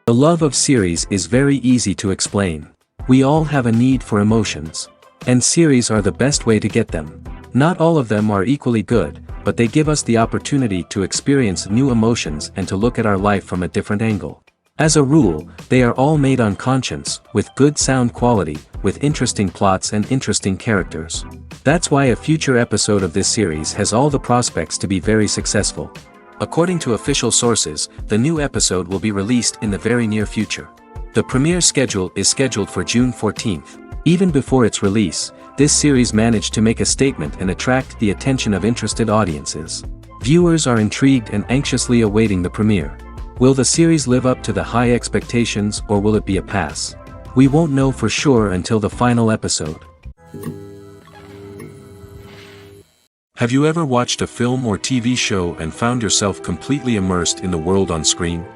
The love of series is very easy to explain. We all have a need for emotions. And series are the best way to get them. Not all of them are equally good, but they give us the opportunity to experience new emotions and to look at our life from a different angle. As a rule, they are all made on conscience, with good sound quality, with interesting plots and interesting characters. That's why a future episode of this series has all the prospects to be very successful. According to official sources, the new episode will be released in the very near future. The premiere schedule is scheduled for June 14th. Even before its release, this series managed to make a statement and attract the attention of interested audiences. Viewers are intrigued and anxiously awaiting the premiere. Will the series live up to the high expectations, or will it be a pass? We won't know for sure until the final episode. Have you ever watched a film or TV show and found yourself completely immersed in the world on screen?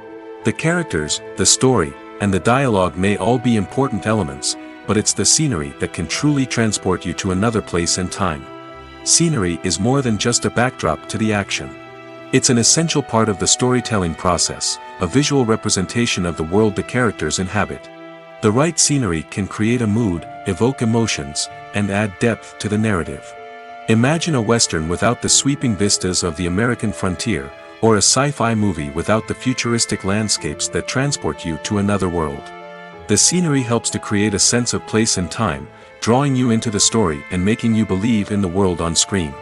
The characters, the story, and the dialogue may all be important elements, but it's the scenery that can truly transport you to another place and time. Scenery is more than just a backdrop to the action. It's an essential part of the storytelling process, a visual representation of the world the characters inhabit. The right scenery can create a mood, evoke emotions, and add depth to the narrative. Imagine a Western without the sweeping vistas of the American frontier, or a sci-fi movie without the futuristic landscapes that transport you to another world. The scenery helps to create a sense of place and time, drawing you into the story and making you believe in the world on screen.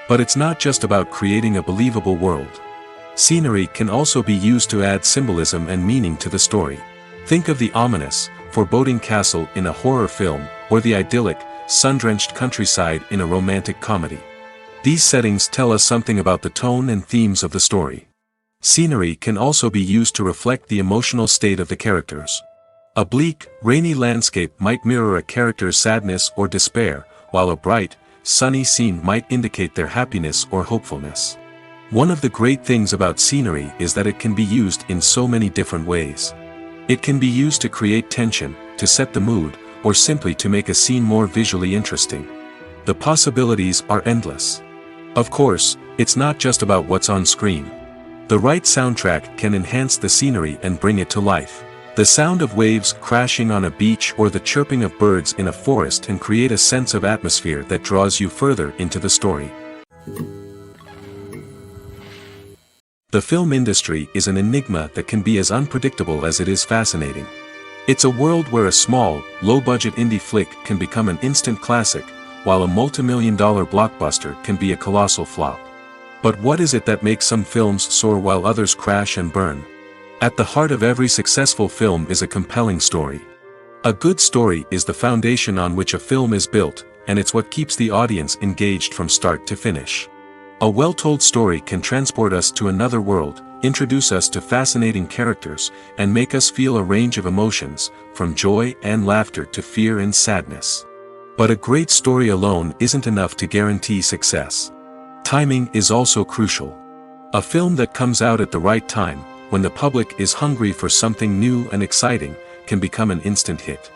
But it's not just about creating a believable world. Scenery can also be used to add symbolism and meaning to the story. Think of the ominous, foreboding castle in a horror film, or the idyllic, sun-drenched countryside in a romantic comedy. These settings tell us something about the tone and themes of the story. Scenery can also be used to reflect the emotional state of the characters. A bleak, rainy landscape might mirror a character's sadness or despair, while a bright, sunny scene might indicate their happiness or hopefulness. One of the great things about scenery is that it can be used in so many different ways. It can be used to create tension, to set the mood, or simply to make a scene more visually interesting. The possibilities are endless. Of course, it's not just about what's on screen. The right soundtrack can enhance the scenery and bring it to life. The sound of waves crashing on a beach or the chirping of birds in a forest can create a sense of atmosphere that draws you further into the story. The film industry is an enigma that can be as unpredictable as it is fascinating. It's a world where a small, low-budget indie flick can become an instant classic, while a multi-million-dollar blockbuster can be a colossal flop. But what is it that makes some films soar while others crash and burn? At the heart of every successful film is a compelling story. A good story is the foundation on which a film is built, and it's what keeps the audience engaged from start to finish. A well-told story can transport us to another world, introduce us to fascinating characters, and make us feel a range of emotions, from joy and laughter to fear and sadness. But a great story alone isn't enough to guarantee success. Timing is also crucial. A film that comes out at the right time, when the public is hungry for something new and exciting, can become an instant hit.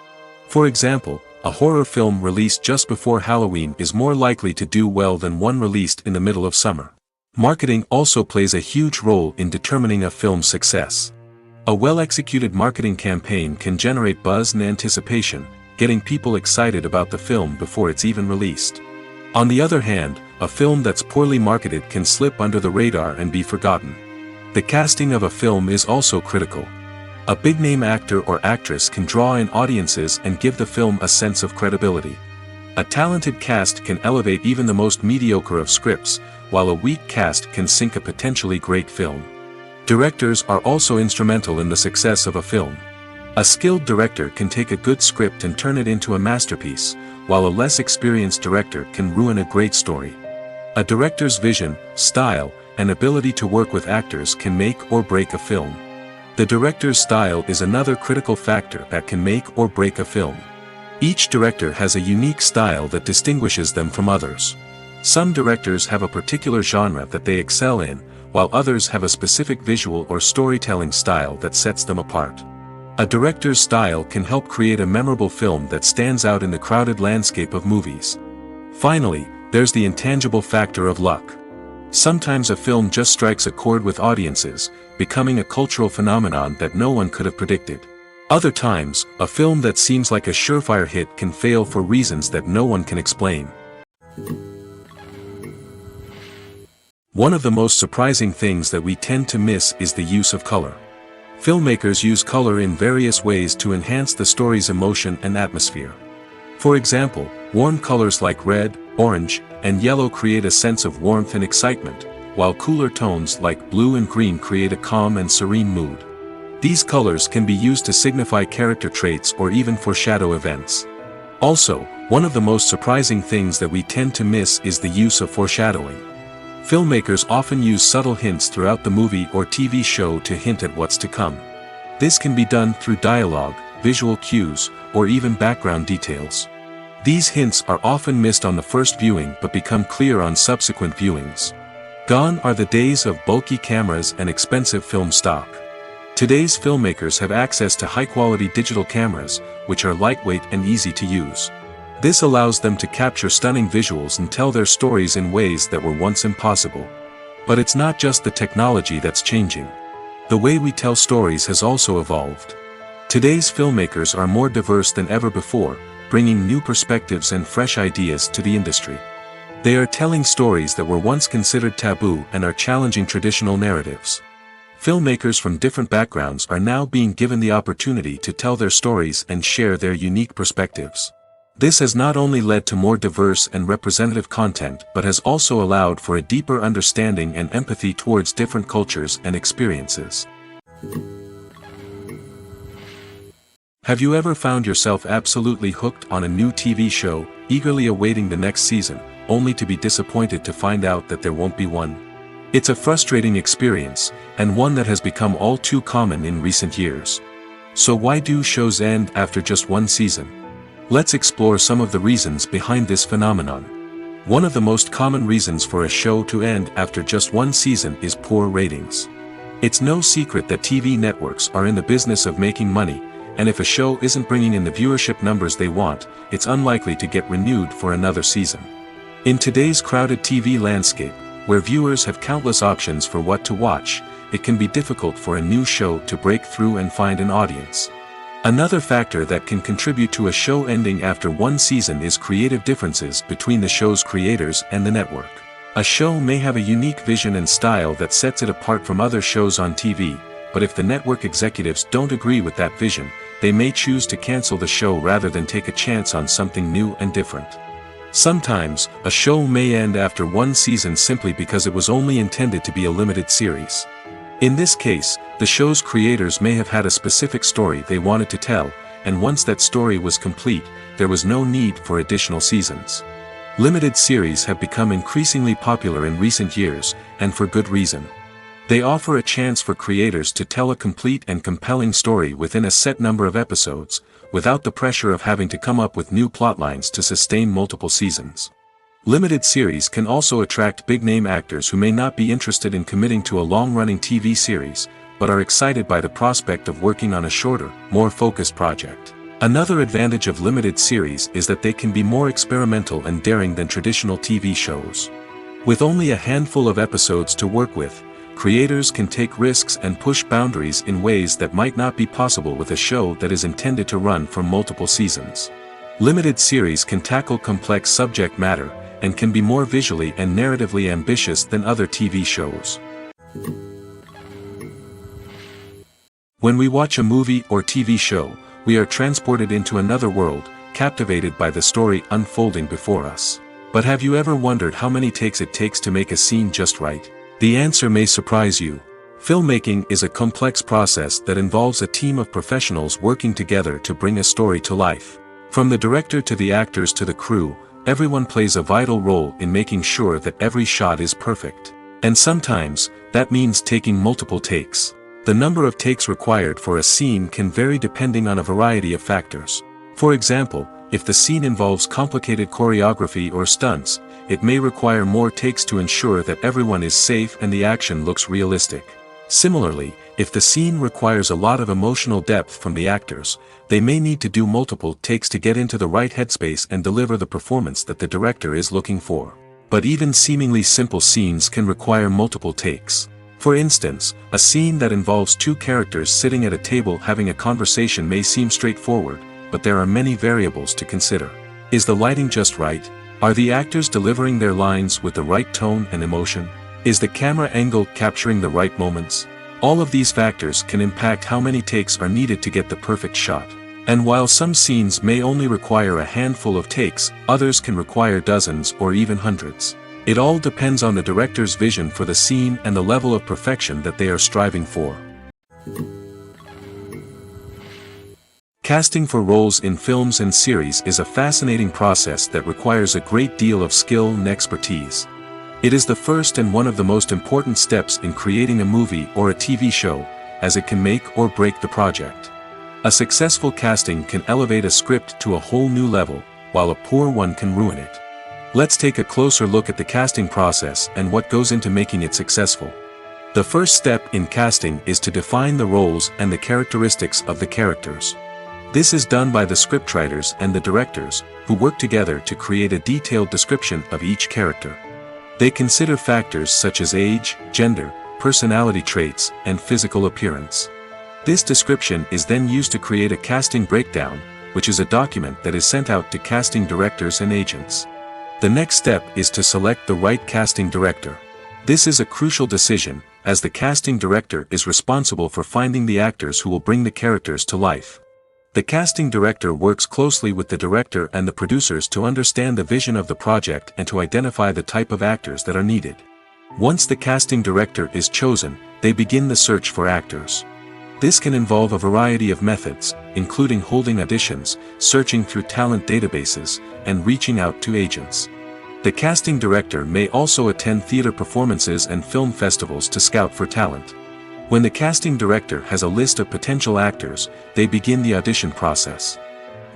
For example, a horror film released just before Halloween is more likely to do well than one released in the middle of summer. Marketing also plays a huge role in determining a film's success. A well-executed marketing campaign can generate buzz and anticipation, getting people excited about the film before it's even released. On the other hand, a film that's poorly marketed can slip under the radar and be forgotten. The casting of a film is also critical. A big-name actor or actress can draw in audiences and give the film a sense of credibility. A talented cast can elevate even the most mediocre of scripts, while a weak cast can sink a potentially great film. Directors are also instrumental in the success of a film. A skilled director can take a good script and turn it into a masterpiece, while a less experienced director can ruin a great story. A director's vision, style, and ability to work with actors can make or break a film. The director's style is another critical factor that can make or break a film. Each director has a unique style that distinguishes them from others. Some directors have a particular genre that they excel in, while others have a specific visual or storytelling style that sets them apart. A director's style can help create a memorable film that stands out in the crowded landscape of movies. Finally, there's the intangible factor of luck. Sometimes a film just strikes a chord with audiences, becoming a cultural phenomenon that no one could have predicted. Other times, a film that seems like a surefire hit can fail for reasons that no one can explain. One of the most surprising things that we tend to miss is the use of color. Filmmakers use color in various ways to enhance the story's emotion and atmosphere. For example, warm colors like red, orange, and yellow create a sense of warmth and excitement, while cooler tones like blue and green create a calm and serene mood. These colors can be used to signify character traits or even foreshadow events. Also, one of the most surprising things that we tend to miss is the use of foreshadowing. Filmmakers often use subtle hints throughout the movie or TV show to hint at what's to come. This can be done through dialogue, visual cues, or even background details. These hints are often missed on the first viewing but become clear on subsequent viewings. Gone are the days of bulky cameras and expensive film stock. Today's filmmakers have access to high-quality digital cameras, which are lightweight and easy to use. This allows them to capture stunning visuals and tell their stories in ways that were once impossible. But it's not just the technology that's changing. The way we tell stories has also evolved. Today's filmmakers are more diverse than ever before, bringing new perspectives and fresh ideas to the industry. They are telling stories that were once considered taboo and are challenging traditional narratives. Filmmakers from different backgrounds are now being given the opportunity to tell their stories and share their unique perspectives. This has not only led to more diverse and representative content but has also allowed for a deeper understanding and empathy towards different cultures and experiences. Have you ever found yourself absolutely hooked on a new TV show, eagerly awaiting the next season, only to be disappointed to find out that there won't be one? It's a frustrating experience, and one that has become all too common in recent years. So why do shows end after just one season? Let's explore some of the reasons behind this phenomenon. One of the most common reasons for a show to end after just one season is poor ratings. It's no secret that TV networks are in the business of making money, and if a show isn't bringing in the viewership numbers they want, it's unlikely to get renewed for another season. In today's crowded TV landscape, where viewers have countless options for what to watch, it can be difficult for a new show to break through and find an audience. Another factor that can contribute to a show ending after one season is creative differences between the show's creators and the network. A show may have a unique vision and style that sets it apart from other shows on TV, but if the network executives don't agree with that vision, they may choose to cancel the show rather than take a chance on something new and different. Sometimes, a show may end after one season simply because it was only intended to be a limited series. In this case, the show's creators may have had a specific story they wanted to tell, and once that story was complete, there was no need for additional seasons. Limited series have become increasingly popular in recent years, and for good reason. They offer a chance for creators to tell a complete and compelling story within a set number of episodes, without the pressure of having to come up with new plotlines to sustain multiple seasons. Limited series can also attract big-name actors who may not be interested in committing to a long-running TV series, but are excited by the prospect of working on a shorter, more focused project. Another advantage of limited series is that they can be more experimental and daring than traditional TV shows. With only a handful of episodes to work with, creators can take risks and push boundaries in ways that might not be possible with a show that is intended to run for multiple seasons. Limited series can tackle complex subject matter, and can be more visually and narratively ambitious than other TV shows. When we watch a movie or TV show, we are transported into another world, captivated by the story unfolding before us. But have you ever wondered how many takes it takes to make a scene just right? The answer may surprise you. Filmmaking is a complex process that involves a team of professionals working together to bring a story to life. From the director to the actors to the crew, everyone plays a vital role in making sure that every shot is perfect. And sometimes, that means taking multiple takes. The number of takes required for a scene can vary depending on a variety of factors. For example, if the scene involves complicated choreography or stunts, it may require more takes to ensure that everyone is safe and the action looks realistic. Similarly, if the scene requires a lot of emotional depth from the actors, they may need to do multiple takes to get into the right headspace and deliver the performance that the director is looking for. But even seemingly simple scenes can require multiple takes. For instance, a scene that involves two characters sitting at a table having a conversation may seem straightforward, but there are many variables to consider. Is the lighting just right? Are the actors delivering their lines with the right tone and emotion? Is the camera angle capturing the right moments? All of these factors can impact how many takes are needed to get the perfect shot. And while some scenes may only require a handful of takes, others can require dozens or even hundreds. It all depends on the director's vision for the scene and the level of perfection that they are striving for. Casting for roles in films and series is a fascinating process that requires a great deal of skill and expertise. It is the first and one of the most important steps in creating a movie or a TV show, as it can make or break the project. A successful casting can elevate a script to a whole new level, while a poor one can ruin it. Let's take a closer look at the casting process and what goes into making it successful. The first step in casting is to define the roles and the characteristics of the characters. This is done by the scriptwriters and the directors, who work together to create a detailed description of each character. They consider factors such as age, gender, personality traits, and physical appearance. This description is then used to create a casting breakdown, which is a document that is sent out to casting directors and agents. The next step is to select the right casting director. This is a crucial decision, as the casting director is responsible for finding the actors who will bring the characters to life. The casting director works closely with the director and the producers to understand the vision of the project and to identify the type of actors that are needed. Once the casting director is chosen, they begin the search for actors. This can involve a variety of methods, including holding auditions, searching through talent databases, and reaching out to agents. The casting director may also attend theater performances and film festivals to scout for talent. When the casting director has a list of potential actors, they begin the audition process.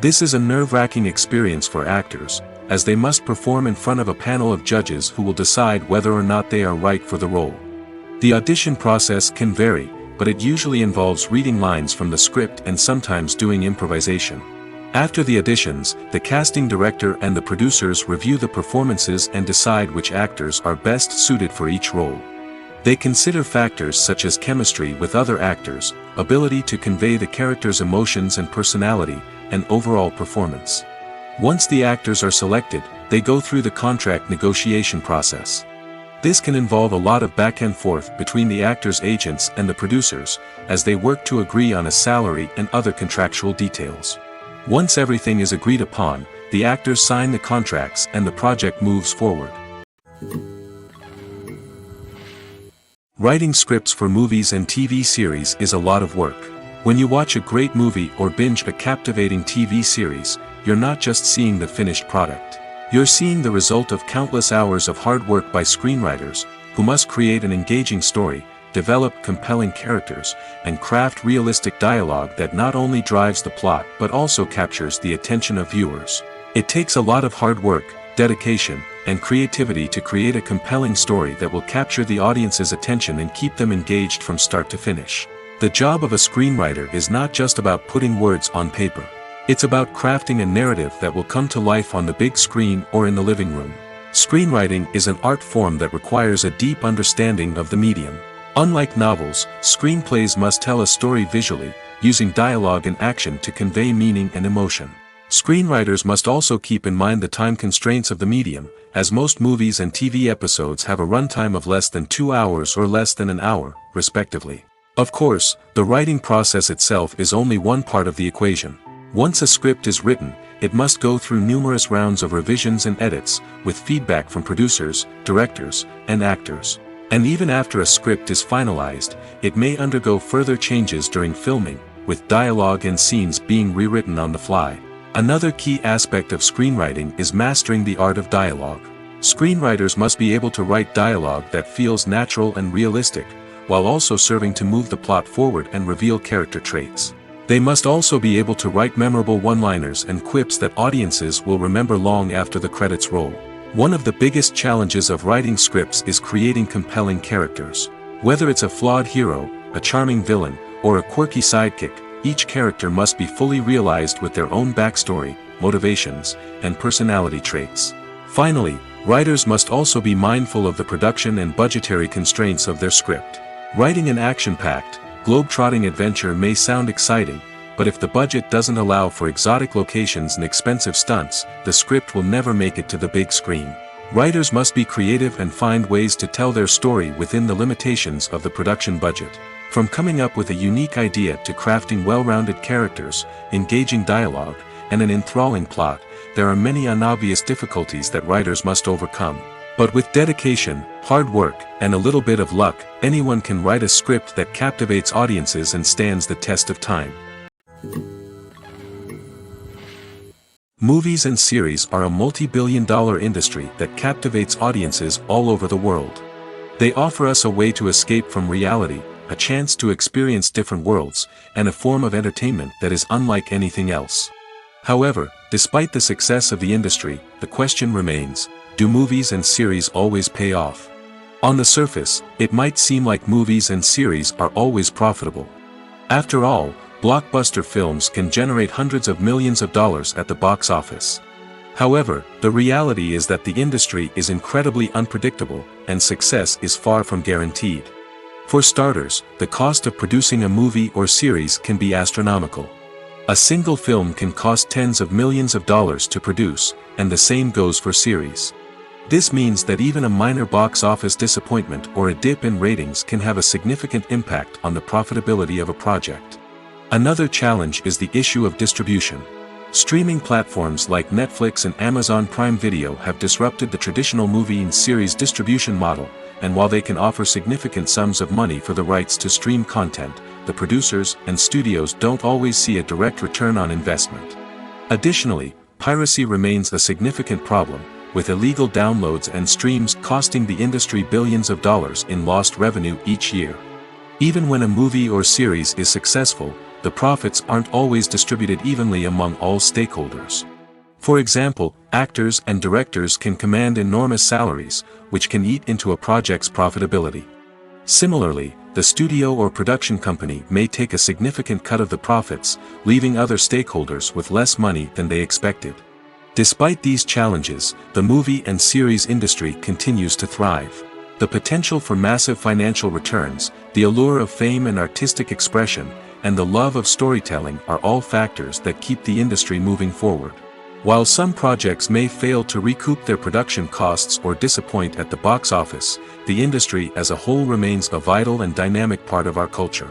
This is a nerve-wracking experience for actors, as they must perform in front of a panel of judges who will decide whether or not they are right for the role. The audition process can vary, but it usually involves reading lines from the script and sometimes doing improvisation. After the auditions, the casting director and the producers review the performances and decide which actors are best suited for each role. They consider factors such as chemistry with other actors, ability to convey the character's emotions and personality, and overall performance. Once the actors are selected, they go through the contract negotiation process. This can involve a lot of back and forth between the actors' agents and the producers, as they work to agree on a salary and other contractual details. Once everything is agreed upon, the actors sign the contracts and the project moves forward. Writing scripts for movies and TV series is a lot of work. When you watch a great movie or binge a captivating TV series, you're not just seeing the finished product. You're seeing the result of countless hours of hard work by screenwriters, who must create an engaging story, develop compelling characters, and craft realistic dialogue that not only drives the plot but also captures the attention of viewers. It takes a lot of hard work, dedication, and creativity to create a compelling story that will capture the audience's attention and keep them engaged from start to finish. The job of a screenwriter is not just about putting words on paper. It's about crafting a narrative that will come to life on the big screen or in the living room. Screenwriting is an art form that requires a deep understanding of the medium. Unlike novels, screenplays must tell a story visually, using dialogue and action to convey meaning and emotion. Screenwriters must also keep in mind the time constraints of the medium, as most movies and TV episodes have a runtime of less than 2 hours or less than an hour, respectively. Of course, the writing process itself is only one part of the equation. Once a script is written, it must go through numerous rounds of revisions and edits, with feedback from producers, directors, and actors. And even after a script is finalized, it may undergo further changes during filming, with dialogue and scenes being rewritten on the fly. Another key aspect of screenwriting is mastering the art of dialogue. Screenwriters must be able to write dialogue that feels natural and realistic, while also serving to move the plot forward and reveal character traits. They must also be able to write memorable one-liners and quips that audiences will remember long after the credits roll. One of the biggest challenges of writing scripts is creating compelling characters. Whether it's a flawed hero, a charming villain, or a quirky sidekick, each character must be fully realized with their own backstory, motivations, and personality traits. Finally, writers must also be mindful of the production and budgetary constraints of their script. Writing an action-packed, globe-trotting adventure may sound exciting, but if the budget doesn't allow for exotic locations and expensive stunts, the script will never make it to the big screen. Writers must be creative and find ways to tell their story within the limitations of the production budget. From coming up with a unique idea to crafting well-rounded characters, engaging dialogue, and an enthralling plot, there are many unobvious difficulties that writers must overcome. But with dedication, hard work, and a little bit of luck, anyone can write a script that captivates audiences and stands the test of time. Movies and series are a multi-billion-dollar industry that captivates audiences all over the world. They offer us a way to escape from reality, a chance to experience different worlds, and a form of entertainment that is unlike anything else. However, despite the success of the industry, the question remains, do movies and series always pay off? On the surface, it might seem like movies and series are always profitable. After all, blockbuster films can generate hundreds of millions of dollars at the box office. However, the reality is that the industry is incredibly unpredictable, and success is far from guaranteed. For starters, the cost of producing a movie or series can be astronomical. A single film can cost tens of millions of dollars to produce, and the same goes for series. This means that even a minor box office disappointment or a dip in ratings can have a significant impact on the profitability of a project. Another challenge is the issue of distribution. Streaming platforms like Netflix and Amazon Prime Video have disrupted the traditional movie and series distribution model, and while they can offer significant sums of money for the rights to stream content, the producers and studios don't always see a direct return on investment. Additionally, piracy remains a significant problem, with illegal downloads and streams costing the industry billions of dollars in lost revenue each year. Even when a movie or series is successful, the profits aren't always distributed evenly among all stakeholders. For example, actors and directors can command enormous salaries, which can eat into a project's profitability. Similarly, the studio or production company may take a significant cut of the profits, leaving other stakeholders with less money than they expected. Despite these challenges, the movie and series industry continues to thrive. The potential for massive financial returns, the allure of fame and artistic expression, and the love of storytelling are all factors that keep the industry moving forward. While some projects may fail to recoup their production costs or disappoint at the box office, the industry as a whole remains a vital and dynamic part of our culture.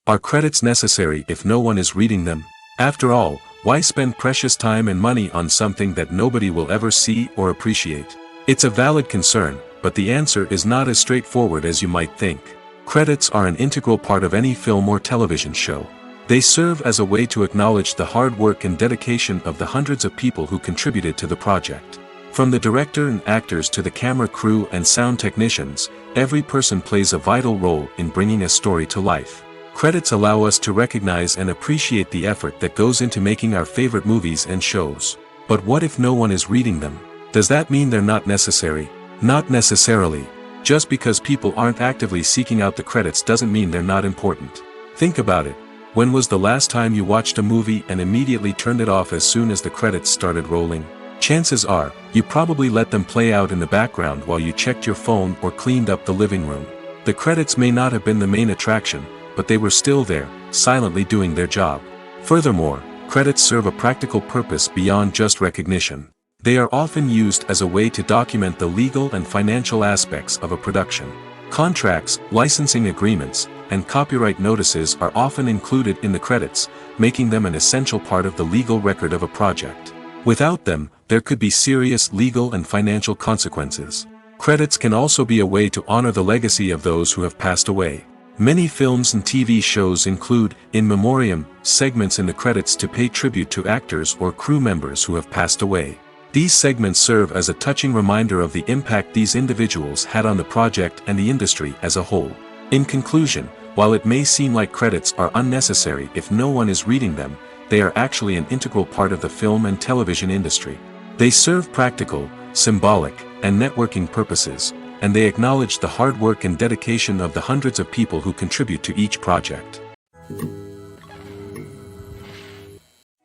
Are credits necessary if no one is reading them? After all, why spend precious time and money on something that nobody will ever see or appreciate? It's a valid concern, but the answer is not as straightforward as you might think. Credits are an integral part of any film or television show. They serve as a way to acknowledge the hard work and dedication of the hundreds of people who contributed to the project. From the director and actors to the camera crew and sound technicians, every person plays a vital role in bringing a story to life. Credits allow us to recognize and appreciate the effort that goes into making our favorite movies and shows. But what if no one is reading them? Does that mean they're not necessary? Not necessarily. Just because people aren't actively seeking out the credits doesn't mean they're not important. Think about it. When was the last time you watched a movie and immediately turned it off as soon as the credits started rolling? Chances are, you probably let them play out in the background while you checked your phone or cleaned up the living room. The credits may not have been the main attraction, but they were still there, silently doing their job. Furthermore, credits serve a practical purpose beyond just recognition. They are often used as a way to document the legal and financial aspects of a production. Contracts, licensing agreements, and copyright notices are often included in the credits, making them an essential part of the legal record of a project. Without them, there could be serious legal and financial consequences. Credits can also be a way to honor the legacy of those who have passed away. Many films and TV shows include, in memoriam, segments in the credits to pay tribute to actors or crew members who have passed away. These segments serve as a touching reminder of the impact these individuals had on the project and the industry as a whole. In conclusion, while it may seem like credits are unnecessary if no one is reading them, they are actually an integral part of the film and television industry. They serve practical, symbolic, and networking purposes, and they acknowledge the hard work and dedication of the hundreds of people who contribute to each project.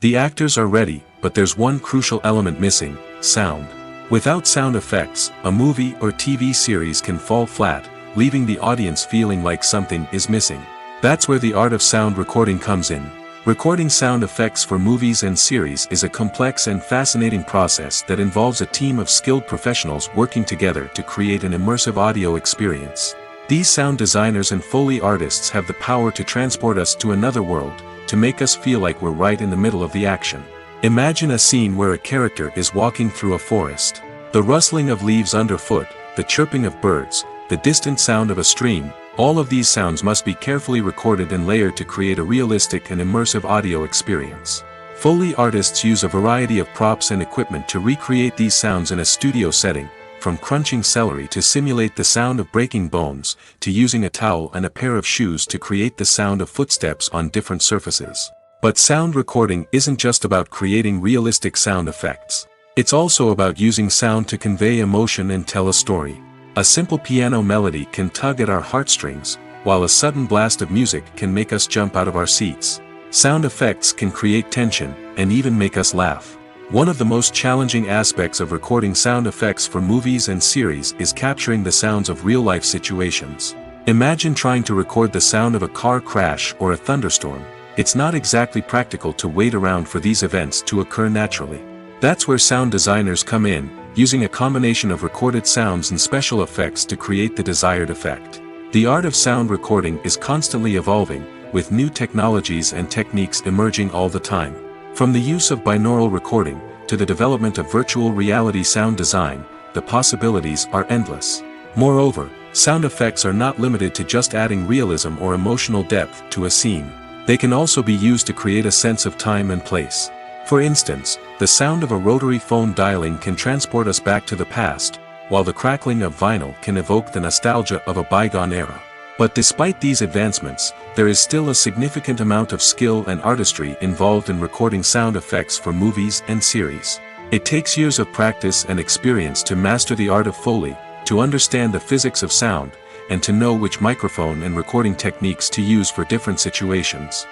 The actors are ready, but there's one crucial element missing: sound. Without sound effects, a movie or TV series can fall flat, leaving the audience feeling like something is missing. That's where the art of sound recording comes in. Recording sound effects for movies and series is a complex and fascinating process that involves a team of skilled professionals working together to create an immersive audio experience. These sound designers and Foley artists have the power to transport us to another world, to make us feel like we're right in the middle of the action. Imagine a scene where a character is walking through a forest. The rustling of leaves underfoot, the chirping of birds, the distant sound of a stream, all of these sounds must be carefully recorded and layered to create a realistic and immersive audio experience. Foley artists use a variety of props and equipment to recreate these sounds in a studio setting, from crunching celery to simulate the sound of breaking bones, to using a towel and a pair of shoes to create the sound of footsteps on different surfaces. But sound recording isn't just about creating realistic sound effects. It's also about using sound to convey emotion and tell a story. A simple piano melody can tug at our heartstrings, while a sudden blast of music can make us jump out of our seats. Sound effects can create tension, and even make us laugh. One of the most challenging aspects of recording sound effects for movies and series is capturing the sounds of real-life situations. Imagine trying to record the sound of a car crash or a thunderstorm. It's not exactly practical to wait around for these events to occur naturally. That's where sound designers come in, using a combination of recorded sounds and special effects to create the desired effect. The art of sound recording is constantly evolving, with new technologies and techniques emerging all the time. From the use of binaural recording, to the development of virtual reality sound design, the possibilities are endless. Moreover, sound effects are not limited to just adding realism or emotional depth to a scene. They can also be used to create a sense of time and place. For instance, the sound of a rotary phone dialing can transport us back to the past, while the crackling of vinyl can evoke the nostalgia of a bygone era. But despite these advancements, there is still a significant amount of skill and artistry involved in recording sound effects for movies and series. It takes years of practice and experience to master the art of Foley, to understand the physics of sound, and to know which microphone and recording techniques to use for different situations.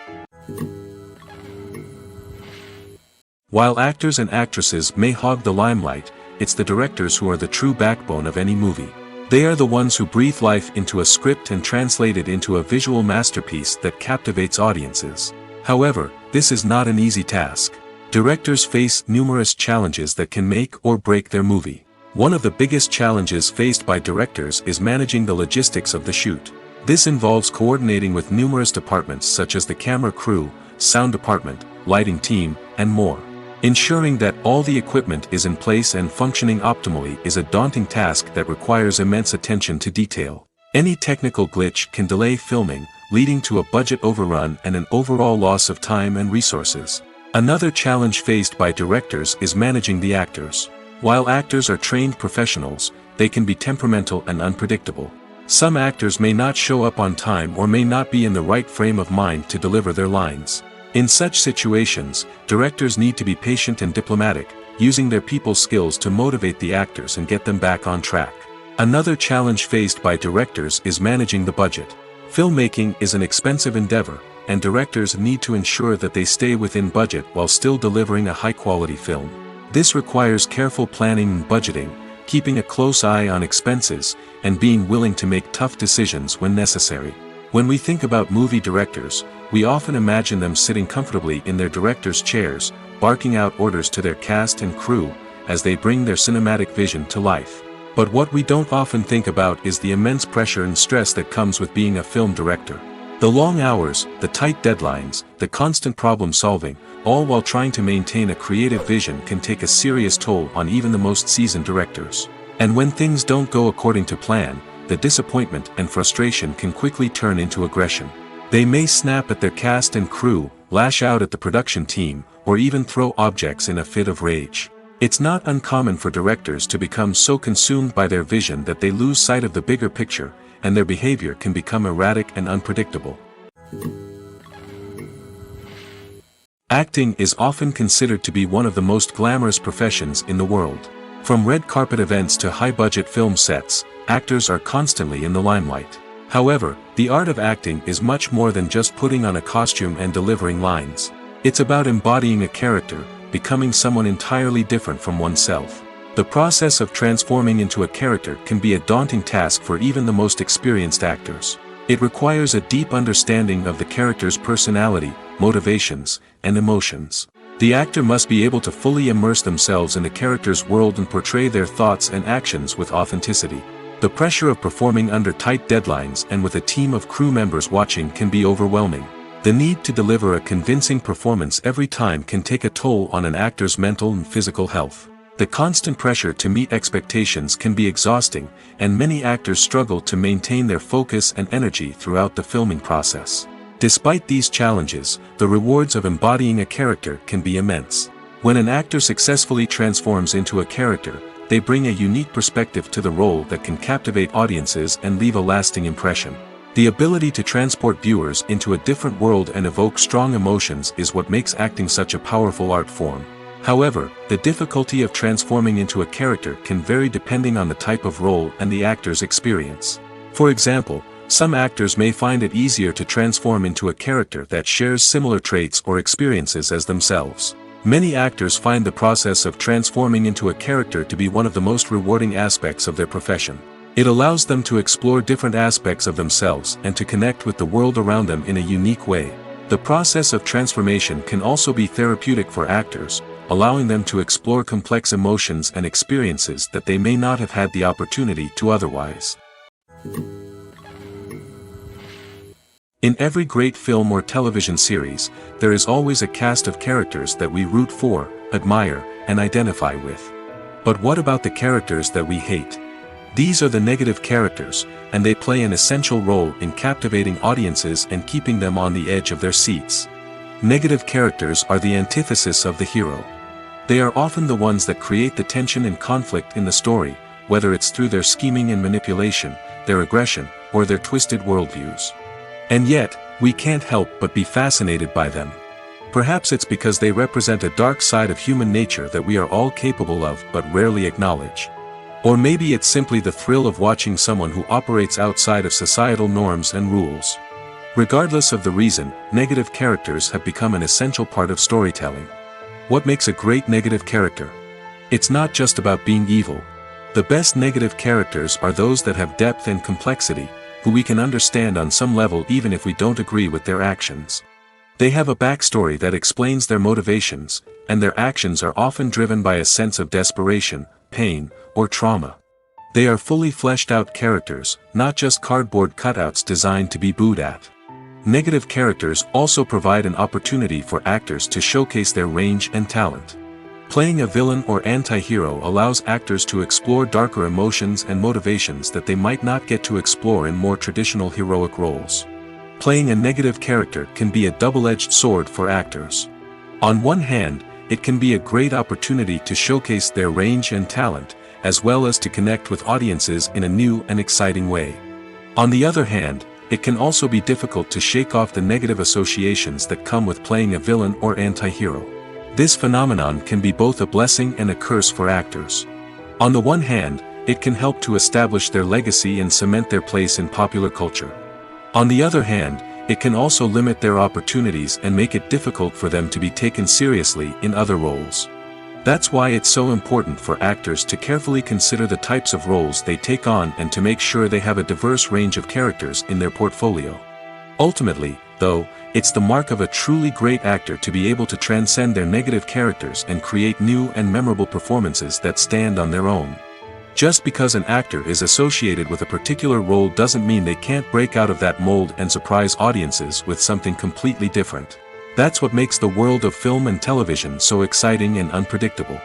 While actors and actresses may hog the limelight, it's the directors who are the true backbone of any movie. They are the ones who breathe life into a script and translate it into a visual masterpiece that captivates audiences. However, this is not an easy task. Directors face numerous challenges that can make or break their movie. One of the biggest challenges faced by directors is managing the logistics of the shoot. This involves coordinating with numerous departments such as the camera crew, sound department, lighting team, and more. Ensuring that all the equipment is in place and functioning optimally is a daunting task that requires immense attention to detail. Any technical glitch can delay filming, leading to a budget overrun and an overall loss of time and resources. Another challenge faced by directors is managing the actors. While actors are trained professionals, they can be temperamental and unpredictable. Some actors may not show up on time or may not be in the right frame of mind to deliver their lines. In such situations, directors need to be patient and diplomatic, using their people skills to motivate the actors and get them back on track. Another challenge faced by directors is managing the budget. Filmmaking is an expensive endeavor, and directors need to ensure that they stay within budget while still delivering a high-quality film. This requires careful planning and budgeting, keeping a close eye on expenses, and being willing to make tough decisions when necessary. When we think about movie directors, we often imagine them sitting comfortably in their director's chairs, barking out orders to their cast and crew, as they bring their cinematic vision to life. But what we don't often think about is the immense pressure and stress that comes with being a film director. The long hours, the tight deadlines, the constant problem-solving, all while trying to maintain a creative vision can take a serious toll on even the most seasoned directors. And when things don't go according to plan, the disappointment and frustration can quickly turn into aggression. They may snap at their cast and crew, lash out at the production team, or even throw objects in a fit of rage. It's not uncommon for directors to become so consumed by their vision that they lose sight of the bigger picture, and their behavior can become erratic and unpredictable. Acting is often considered to be one of the most glamorous professions in the world. From red carpet events to high-budget film sets, actors are constantly in the limelight. However, the art of acting is much more than just putting on a costume and delivering lines. It's about embodying a character, becoming someone entirely different from oneself. The process of transforming into a character can be a daunting task for even the most experienced actors. It requires a deep understanding of the character's personality, motivations, and emotions. The actor must be able to fully immerse themselves in the character's world and portray their thoughts and actions with authenticity. The pressure of performing under tight deadlines and with a team of crew members watching can be overwhelming. The need to deliver a convincing performance every time can take a toll on an actor's mental and physical health. The constant pressure to meet expectations can be exhausting, and many actors struggle to maintain their focus and energy throughout the filming process. Despite these challenges, the rewards of embodying a character can be immense. When an actor successfully transforms into a character, they bring a unique perspective to the role that can captivate audiences and leave a lasting impression. The ability to transport viewers into a different world and evoke strong emotions is what makes acting such a powerful art form. However, the difficulty of transforming into a character can vary depending on the type of role and the actor's experience. For example, some actors may find it easier to transform into a character that shares similar traits or experiences as themselves. Many actors find the process of transforming into a character to be one of the most rewarding aspects of their profession. It allows them to explore different aspects of themselves and to connect with the world around them in a unique way. The process of transformation can also be therapeutic for actors, allowing them to explore complex emotions and experiences that they may not have had the opportunity to otherwise. In every great film or television series, there is always a cast of characters that we root for, admire, and identify with. But what about the characters that we hate? These are the negative characters, and they play an essential role in captivating audiences and keeping them on the edge of their seats. Negative characters are the antithesis of the hero. They are often the ones that create the tension and conflict in the story, whether it's through their scheming and manipulation, their aggression, or their twisted worldviews. And yet, we can't help but be fascinated by them. Perhaps it's because they represent a dark side of human nature that we are all capable of but rarely acknowledge. Or maybe it's simply the thrill of watching someone who operates outside of societal norms and rules. Regardless of the reason, negative characters have become an essential part of storytelling. What makes a great negative character? It's not just about being evil. The best negative characters are those that have depth and complexity, who we can understand on some level even if we don't agree with their actions. They have a backstory that explains their motivations, and their actions are often driven by a sense of desperation, pain, or trauma. They are fully fleshed out characters, not just cardboard cutouts designed to be booed at. Negative characters also provide an opportunity for actors to showcase their range and talent. Playing a villain or anti-hero allows actors to explore darker emotions and motivations that they might not get to explore in more traditional heroic roles. Playing a negative character can be a double-edged sword for actors. On one hand, it can be a great opportunity to showcase their range and talent, as well as to connect with audiences in a new and exciting way. On the other hand, it can also be difficult to shake off the negative associations that come with playing a villain or anti-hero. This phenomenon can be both a blessing and a curse for actors. On the one hand, it can help to establish their legacy and cement their place in popular culture. On the other hand, it can also limit their opportunities and make it difficult for them to be taken seriously in other roles. That's why it's so important for actors to carefully consider the types of roles they take on and to make sure they have a diverse range of characters in their portfolio. Ultimately, though, it's the mark of a truly great actor to be able to transcend their negative characters and create new and memorable performances that stand on their own. Just because an actor is associated with a particular role doesn't mean they can't break out of that mold and surprise audiences with something completely different. That's what makes the world of film and television so exciting and unpredictable.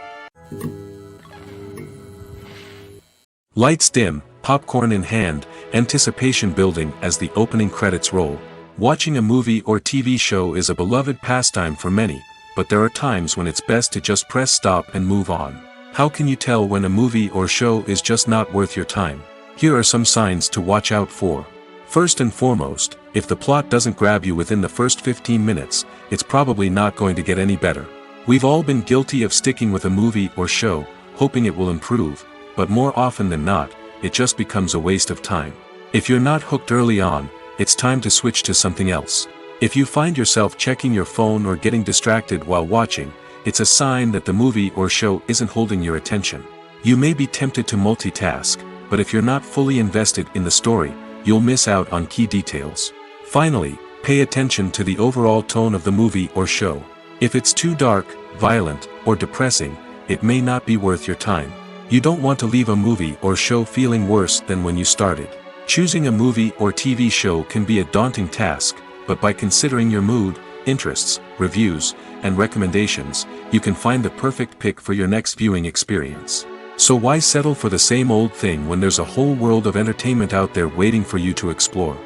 Lights dim, popcorn in hand, anticipation building as the opening credits roll. Watching a movie or TV show is a beloved pastime for many, but there are times when it's best to just press stop and move on. How can you tell when a movie or show is just not worth your time? Here are some signs to watch out for. First and foremost, if the plot doesn't grab you within the first 15 minutes, it's probably not going to get any better. We've all been guilty of sticking with a movie or show, hoping it will improve, but more often than not, it just becomes a waste of time. If you're not hooked early on, it's time to switch to something else. If you find yourself checking your phone or getting distracted while watching, it's a sign that the movie or show isn't holding your attention. You may be tempted to multitask, but if you're not fully invested in the story, you'll miss out on key details. Finally, pay attention to the overall tone of the movie or show. If it's too dark, violent, or depressing, it may not be worth your time. You don't want to leave a movie or show feeling worse than when you started. Choosing a movie or TV show can be a daunting task, but by considering your mood, interests, reviews, and recommendations, you can find the perfect pick for your next viewing experience. So why settle for the same old thing when there's a whole world of entertainment out there waiting for you to explore?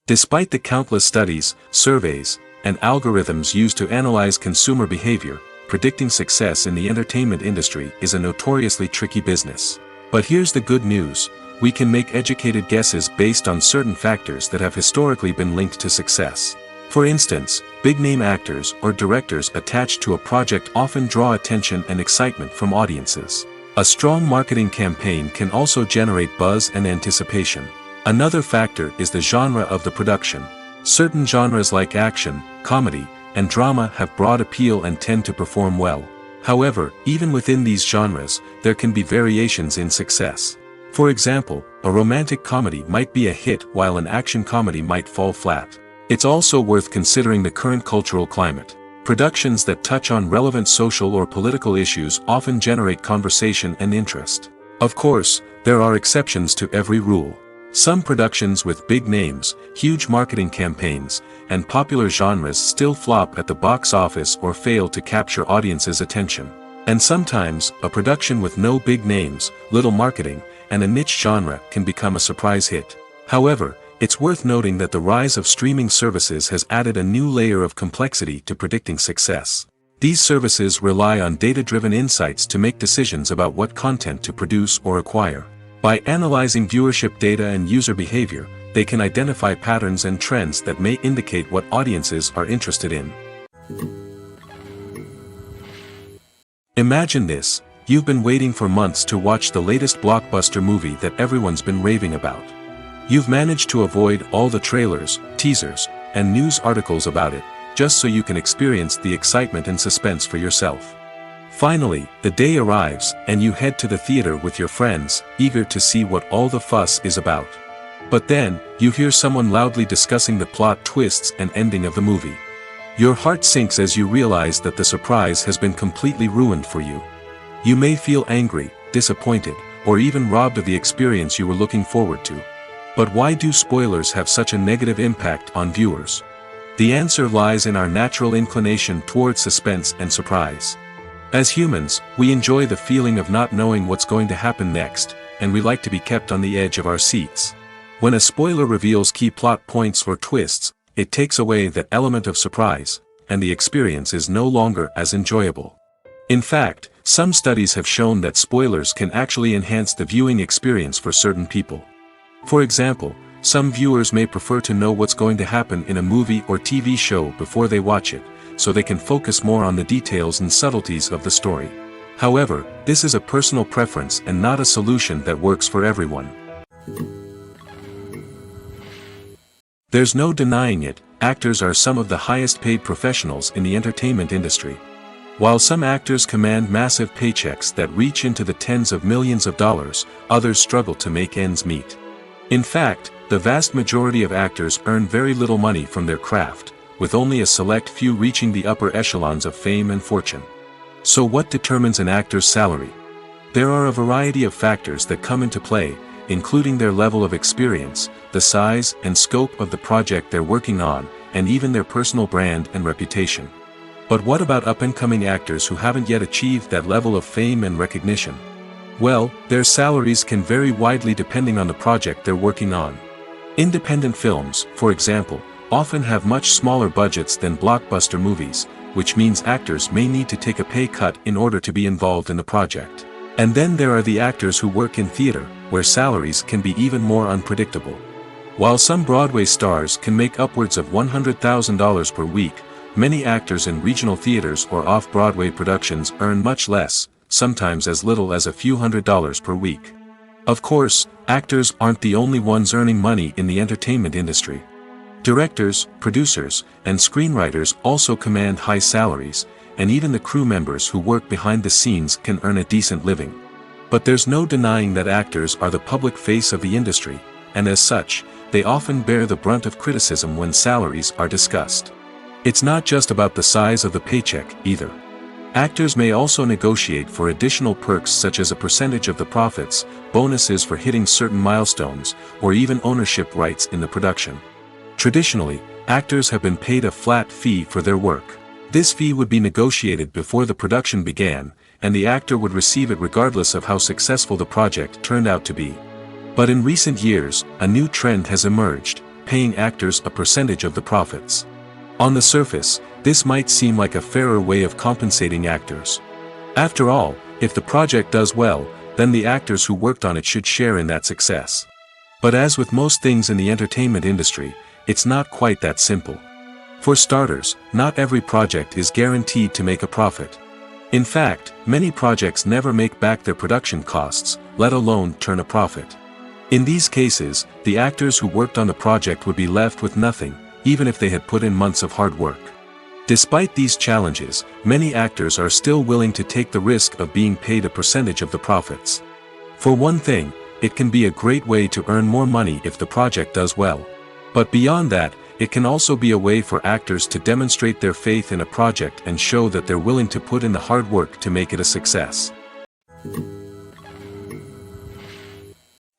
Despite the countless studies, surveys, and algorithms used to analyze consumer behavior, predicting success in the entertainment industry is a notoriously tricky business. But here's the good news: we can make educated guesses based on certain factors that have historically been linked to success. For instance, big-name actors or directors attached to a project often draw attention and excitement from audiences. A strong marketing campaign can also generate buzz and anticipation. Another factor is the genre of the production. Certain genres like action, comedy, and drama have broad appeal and tend to perform well. However, even within these genres, there can be variations in success. For example, a romantic comedy might be a hit while an action comedy might fall flat. It's also worth considering the current cultural climate. Productions that touch on relevant social or political issues often generate conversation and interest. Of course, there are exceptions to every rule. Some productions with big names, huge marketing campaigns, and popular genres still flop at the box office or fail to capture audiences' attention. And sometimes, a production with no big names, little marketing, and a niche genre can become a surprise hit. However, it's worth noting that the rise of streaming services has added a new layer of complexity to predicting success. These services rely on data-driven insights to make decisions about what content to produce or acquire. By analyzing viewership data and user behavior, they can identify patterns and trends that may indicate what audiences are interested in. Imagine this: you've been waiting for months to watch the latest blockbuster movie that everyone's been raving about. You've managed to avoid all the trailers, teasers, and news articles about it, just so you can experience the excitement and suspense for yourself. Finally, the day arrives, and you head to the theater with your friends, eager to see what all the fuss is about. But then, you hear someone loudly discussing the plot twists and ending of the movie. Your heart sinks as you realize that the surprise has been completely ruined for you. You may feel angry, disappointed, or even robbed of the experience you were looking forward to. But why do spoilers have such a negative impact on viewers? The answer lies in our natural inclination towards suspense and surprise. As humans, we enjoy the feeling of not knowing what's going to happen next, and we like to be kept on the edge of our seats. When a spoiler reveals key plot points or twists, it takes away that element of surprise, and the experience is no longer as enjoyable. In fact, some studies have shown that spoilers can actually enhance the viewing experience for certain people. For example, some viewers may prefer to know what's going to happen in a movie or TV show before they watch it, so they can focus more on the details and subtleties of the story. However, this is a personal preference and not a solution that works for everyone. There's no denying it, actors are some of the highest paid professionals in the entertainment industry. While some actors command massive paychecks that reach into the tens of millions of dollars, others struggle to make ends meet. In fact, the vast majority of actors earn very little money from their craft, with only a select few reaching the upper echelons of fame and fortune. So what determines an actor's salary? There are a variety of factors that come into play, including their level of experience, the size and scope of the project they're working on, and even their personal brand and reputation. But what about up-and-coming actors who haven't yet achieved that level of fame and recognition? Well, their salaries can vary widely depending on the project they're working on. Independent films, for example, often have much smaller budgets than blockbuster movies, which means actors may need to take a pay cut in order to be involved in the project. And then there are the actors who work in theater, where salaries can be even more unpredictable. While some Broadway stars can make upwards of $100,000 per week, many actors in regional theaters or off-Broadway productions earn much less, sometimes as little as a few $100s per week. Of course, actors aren't the only ones earning money in the entertainment industry. Directors, producers, and screenwriters also command high salaries, and even the crew members who work behind the scenes can earn a decent living. But there's no denying that actors are the public face of the industry, and as such, they often bear the brunt of criticism when salaries are discussed. It's not just about the size of the paycheck, either. Actors may also negotiate for additional perks such as a percentage of the profits, bonuses for hitting certain milestones, or even ownership rights in the production. Traditionally, actors have been paid a flat fee for their work. This fee would be negotiated before the production began, and the actor would receive it regardless of how successful the project turned out to be. But in recent years, a new trend has emerged, paying actors a percentage of the profits. On the surface, this might seem like a fairer way of compensating actors. After all, if the project does well, then the actors who worked on it should share in that success. But as with most things in the entertainment industry, it's not quite that simple. For starters, not every project is guaranteed to make a profit. In fact, many projects never make back their production costs, let alone turn a profit. In these cases, the actors who worked on the project would be left with nothing, even if they had put in months of hard work. Despite these challenges, many actors are still willing to take the risk of being paid a percentage of the profits. For one thing, it can be a great way to earn more money if the project does well. But beyond that, it can also be a way for actors to demonstrate their faith in a project and show that they're willing to put in the hard work to make it a success.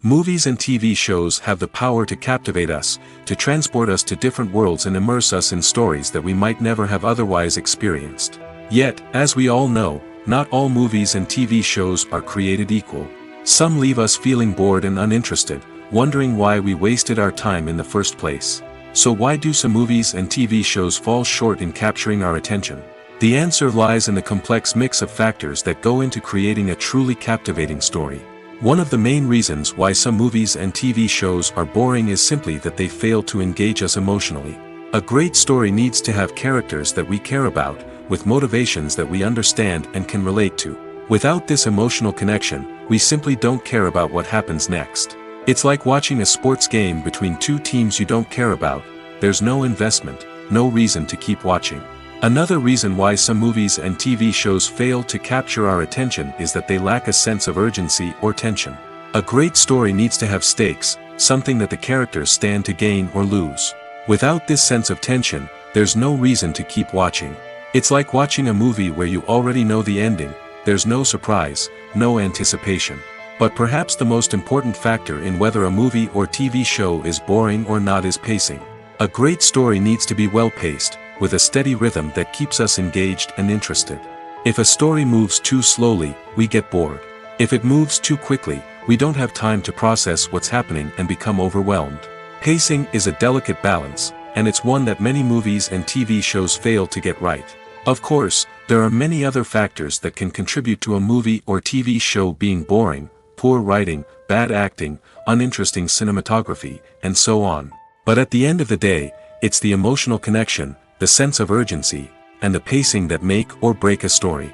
Movies and TV shows have the power to captivate us, to transport us to different worlds and immerse us in stories that we might never have otherwise experienced. Yet, as we all know, not all movies and TV shows are created equal. Some leave us feeling bored and uninterested, wondering why we wasted our time in the first place. So why do some movies and TV shows fall short in capturing our attention? The answer lies in the complex mix of factors that go into creating a truly captivating story. One of the main reasons why some movies and TV shows are boring is simply that they fail to engage us emotionally. A great story needs to have characters that we care about, with motivations that we understand and can relate to. Without this emotional connection, we simply don't care about what happens next. It's like watching a sports game between two teams you don't care about. There's no investment, no reason to keep watching. Another reason why some movies and TV shows fail to capture our attention is that they lack a sense of urgency or tension. A great story needs to have stakes, something that the characters stand to gain or lose. Without this sense of tension, there's no reason to keep watching. It's like watching a movie where you already know the ending. There's no surprise, no anticipation. But perhaps the most important factor in whether a movie or TV show is boring or not is pacing. A great story needs to be well-paced, with a steady rhythm that keeps us engaged and interested. If a story moves too slowly, we get bored. If it moves too quickly, we don't have time to process what's happening and become overwhelmed. Pacing is a delicate balance, and it's one that many movies and TV shows fail to get right. Of course, there are many other factors that can contribute to a movie or TV show being boring: poor writing, bad acting, uninteresting cinematography, and so on. But at the end of the day, it's the emotional connection, the sense of urgency, and the pacing that make or break a story.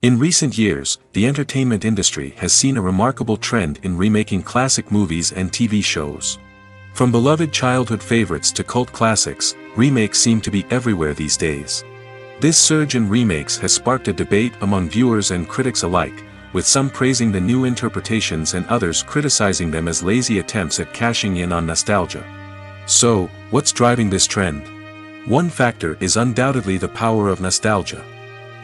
In recent years, the entertainment industry has seen a remarkable trend in remaking classic movies and TV shows. From beloved childhood favorites to cult classics, remakes seem to be everywhere these days. This surge in remakes has sparked a debate among viewers and critics alike, with some praising the new interpretations and others criticizing them as lazy attempts at cashing in on nostalgia. So, what's driving this trend? One factor is undoubtedly the power of nostalgia.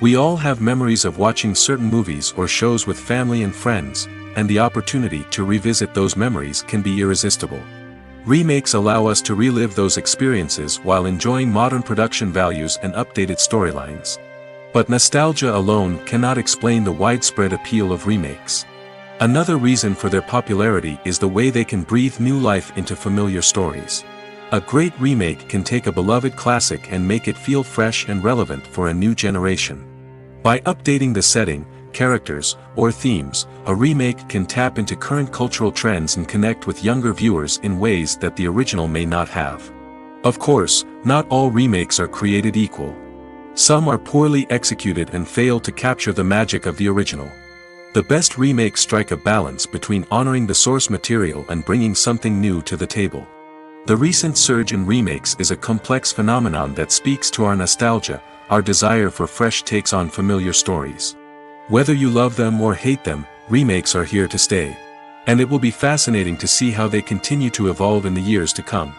We all have memories of watching certain movies or shows with family and friends, and the opportunity to revisit those memories can be irresistible. Remakes allow us to relive those experiences while enjoying modern production values and updated storylines. But nostalgia alone cannot explain the widespread appeal of remakes. Another reason for their popularity is the way they can breathe new life into familiar stories. A great remake can take a beloved classic and make it feel fresh and relevant for a new generation. By updating the setting, characters, or themes, a remake can tap into current cultural trends and connect with younger viewers in ways that the original may not have. Of course, not all remakes are created equal. Some are poorly executed and fail to capture the magic of the original. The best remakes strike a balance between honoring the source material and bringing something new to the table. The recent surge in remakes is a complex phenomenon that speaks to our nostalgia, our desire for fresh takes on familiar stories. Whether you love them or hate them, remakes are here to stay. And it will be fascinating to see how they continue to evolve in the years to come.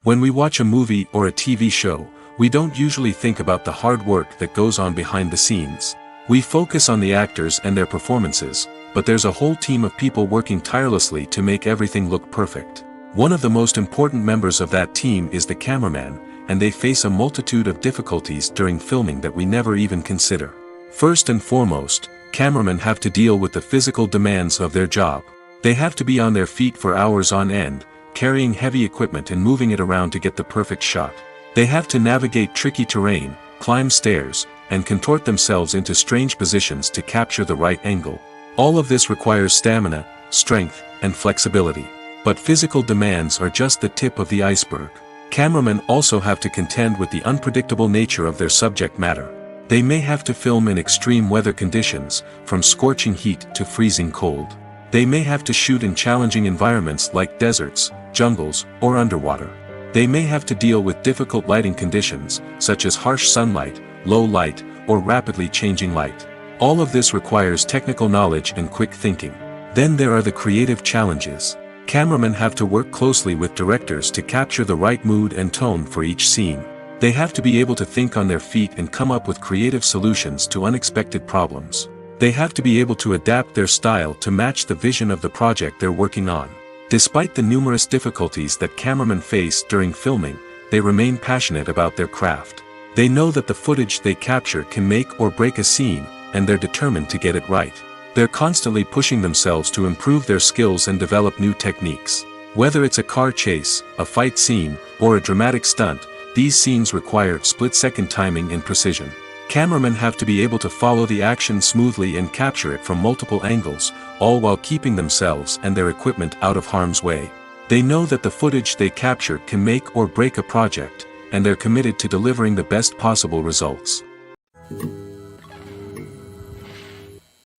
When we watch a movie or a TV show, we don't usually think about the hard work that goes on behind the scenes. We focus on the actors and their performances, but there's a whole team of people working tirelessly to make everything look perfect. One of the most important members of that team is the cameraman, and they face a multitude of difficulties during filming that we never even consider. First and foremost, cameramen have to deal with the physical demands of their job. They have to be on their feet for hours on end, carrying heavy equipment and moving it around to get the perfect shot. They have to navigate tricky terrain, climb stairs, and contort themselves into strange positions to capture the right angle. All of this requires stamina, strength, and flexibility. But physical demands are just the tip of the iceberg. Cameramen also have to contend with the unpredictable nature of their subject matter. They may have to film in extreme weather conditions, from scorching heat to freezing cold. They may have to shoot in challenging environments like deserts, jungles, or underwater. They may have to deal with difficult lighting conditions, such as harsh sunlight, low light, or rapidly changing light. All of this requires technical knowledge and quick thinking. Then there are the creative challenges. Cameramen have to work closely with directors to capture the right mood and tone for each scene. They have to be able to think on their feet and come up with creative solutions to unexpected problems. They have to be able to adapt their style to match the vision of the project they're working on. Despite the numerous difficulties that cameramen face during filming, they remain passionate about their craft. They know that the footage they capture can make or break a scene, and they're determined to get it right. They're constantly pushing themselves to improve their skills and develop new techniques. Whether it's a car chase, a fight scene, or a dramatic stunt, these scenes require split-second timing and precision. Cameramen have to be able to follow the action smoothly and capture it from multiple angles, all while keeping themselves and their equipment out of harm's way. They know that the footage they capture can make or break a project, and they're committed to delivering the best possible results.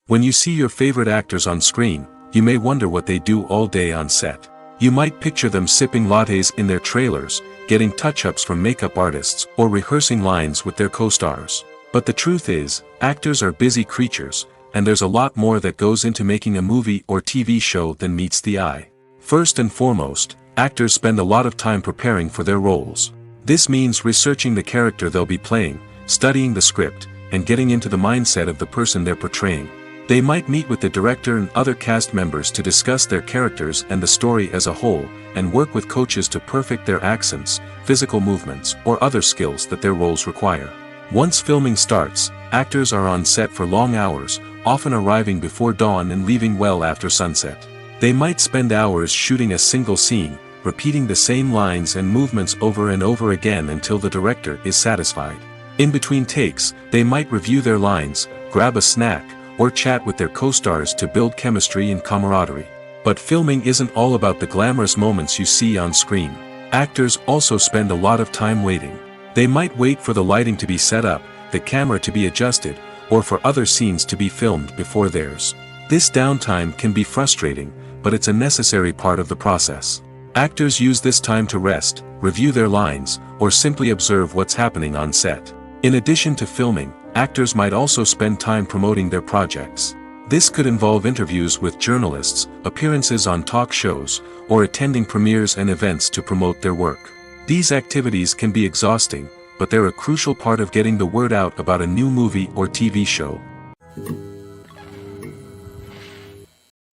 When you see your favorite actors on screen, you may wonder what they do all day on set. You might picture them sipping lattes in their trailers, getting touch-ups from makeup artists, or rehearsing lines with their co-stars. But the truth is, actors are busy creatures, and there's a lot more that goes into making a movie or TV show than meets the eye. First and foremost, actors spend a lot of time preparing for their roles. This means researching the character they'll be playing, studying the script, and getting into the mindset of the person they're portraying. They might meet with the director and other cast members to discuss their characters and the story as a whole, and work with coaches to perfect their accents, physical movements, or other skills that their roles require. Once filming starts, actors are on set for long hours, often arriving before dawn and leaving well after sunset. They might spend hours shooting a single scene, repeating the same lines and movements over and over again until the director is satisfied. In between takes, they might review their lines, grab a snack, or chat with their co-stars to build chemistry and camaraderie. But filming isn't all about the glamorous moments you see on screen. Actors also spend a lot of time waiting. They might wait for the lighting to be set up, the camera to be adjusted, or for other scenes to be filmed before theirs. This downtime can be frustrating, but it's a necessary part of the process. Actors use this time to rest, review their lines, or simply observe what's happening on set. In addition to filming, actors might also spend time promoting their projects. This could involve interviews with journalists, appearances on talk shows, or attending premieres and events to promote their work. These activities can be exhausting, but they're a crucial part of getting the word out about a new movie or TV show.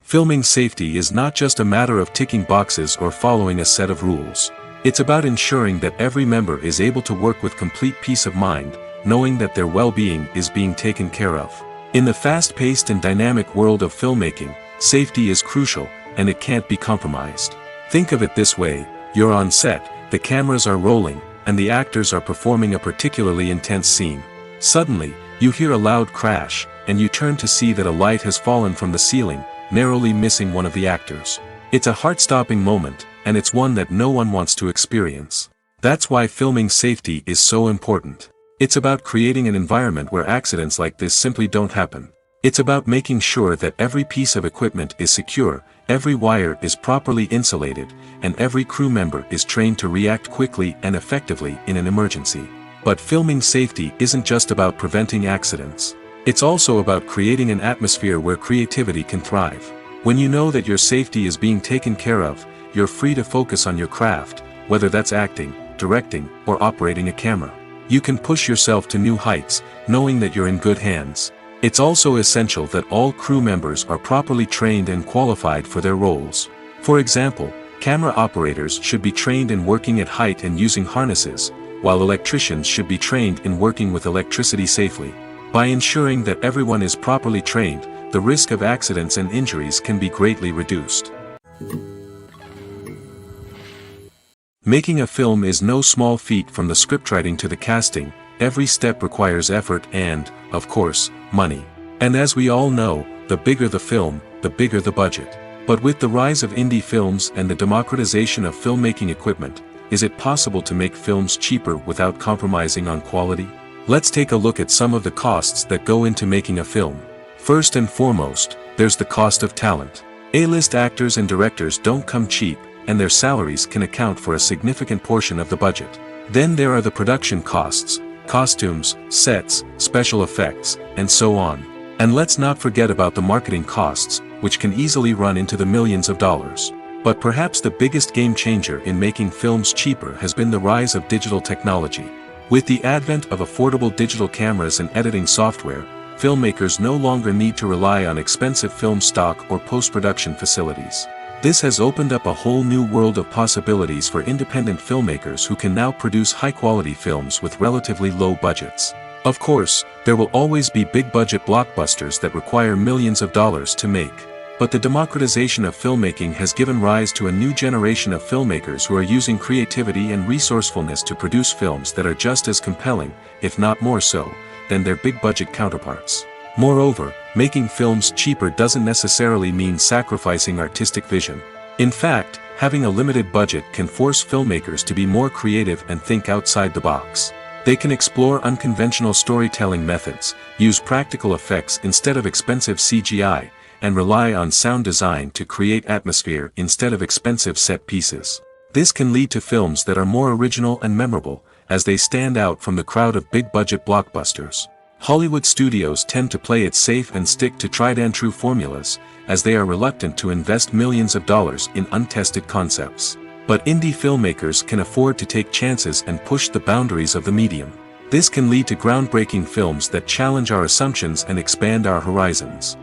Filming safety is not just a matter of ticking boxes or following a set of rules. It's about ensuring that every member is able to work with complete peace of mind, knowing that their well-being is being taken care of. In the fast-paced and dynamic world of filmmaking, safety is crucial, and it can't be compromised. Think of it this way: you're on set, the cameras are rolling, and the actors are performing a particularly intense scene. Suddenly, you hear a loud crash, and you turn to see that a light has fallen from the ceiling, narrowly missing one of the actors. It's a heart-stopping moment, and it's one that no one wants to experience. That's why filming safety is so important. It's about creating an environment where accidents like this simply don't happen. It's about making sure that every piece of equipment is secure, every wire is properly insulated, and every crew member is trained to react quickly and effectively in an emergency. But filming safety isn't just about preventing accidents. It's also about creating an atmosphere where creativity can thrive. When you know that your safety is being taken care of, you're free to focus on your craft, whether that's acting, directing, or operating a camera. You can push yourself to new heights, knowing that you're in good hands. It's also essential that all crew members are properly trained and qualified for their roles. For example, camera operators should be trained in working at height and using harnesses, while electricians should be trained in working with electricity safely. By ensuring that everyone is properly trained, the risk of accidents and injuries can be greatly reduced. Making a film is no small feat. From the scriptwriting to the casting, every step requires effort and, of course, money. And as we all know, the bigger the film, the bigger the budget. But with the rise of indie films and the democratization of filmmaking equipment, is it possible to make films cheaper without compromising on quality? Let's take a look at some of the costs that go into making a film. First and foremost, there's the cost of talent. A-list actors and directors don't come cheap, and their salaries can account for a significant portion of the budget. Then there are the production costs, costumes, sets, special effects, and so on. And let's not forget about the marketing costs, which can easily run into the millions of dollars. But perhaps the biggest game changer in making films cheaper has been the rise of digital technology. With the advent of affordable digital cameras and editing software, filmmakers no longer need to rely on expensive film stock or post-production facilities. This has opened up a whole new world of possibilities for independent filmmakers who can now produce high-quality films with relatively low budgets. Of course, there will always be big-budget blockbusters that require millions of dollars to make. But the democratization of filmmaking has given rise to a new generation of filmmakers who are using creativity and resourcefulness to produce films that are just as compelling, if not more so, than their big-budget counterparts. Moreover, making films cheaper doesn't necessarily mean sacrificing artistic vision. In fact, having a limited budget can force filmmakers to be more creative and think outside the box. They can explore unconventional storytelling methods, use practical effects instead of expensive CGI, and rely on sound design to create atmosphere instead of expensive set pieces. This can lead to films that are more original and memorable, as they stand out from the crowd of big-budget blockbusters. Hollywood studios tend to play it safe and stick to tried-and-true formulas, as they are reluctant to invest millions of dollars in untested concepts. But indie filmmakers can afford to take chances and push the boundaries of the medium. This can lead to groundbreaking films that challenge our assumptions and expand our horizons.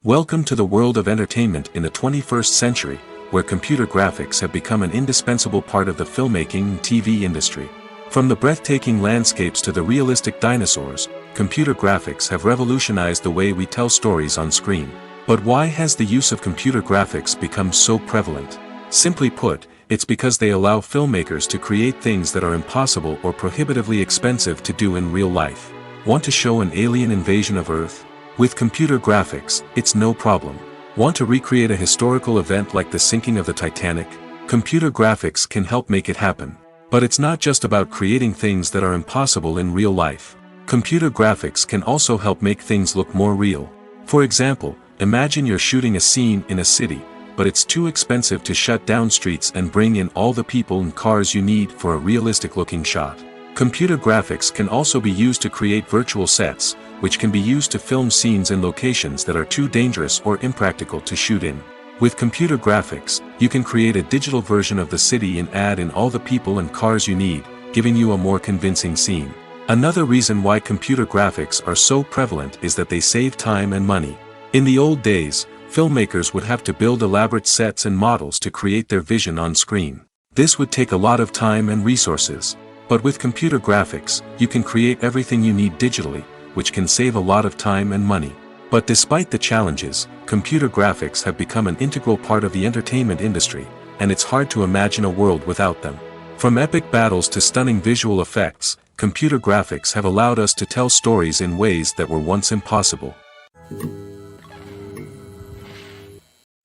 Welcome to the world of entertainment in the 21st century, where computer graphics have become an indispensable part of the filmmaking and TV industry. From the breathtaking landscapes to the realistic dinosaurs, computer graphics have revolutionized the way we tell stories on screen. But why has the use of computer graphics become so prevalent? Simply put, it's because they allow filmmakers to create things that are impossible or prohibitively expensive to do in real life. Want to show an alien invasion of Earth? With computer graphics, it's no problem. Want to recreate a historical event like the sinking of the Titanic? Computer graphics can help make it happen. But it's not just about creating things that are impossible in real life. Computer graphics can also help make things look more real. For example, imagine you're shooting a scene in a city, but it's too expensive to shut down streets and bring in all the people and cars you need for a realistic-looking shot. Computer graphics can also be used to create virtual sets, which can be used to film scenes in locations that are too dangerous or impractical to shoot in. With computer graphics, you can create a digital version of the city and add in all the people and cars you need, giving you a more convincing scene. Another reason why computer graphics are so prevalent is that they save time and money. In the old days, filmmakers would have to build elaborate sets and models to create their vision on screen. This would take a lot of time and resources. But with computer graphics, you can create everything you need digitally, which can save a lot of time and money. But despite the challenges, computer graphics have become an integral part of the entertainment industry, and it's hard to imagine a world without them. From epic battles to stunning visual effects, computer graphics have allowed us to tell stories in ways that were once impossible.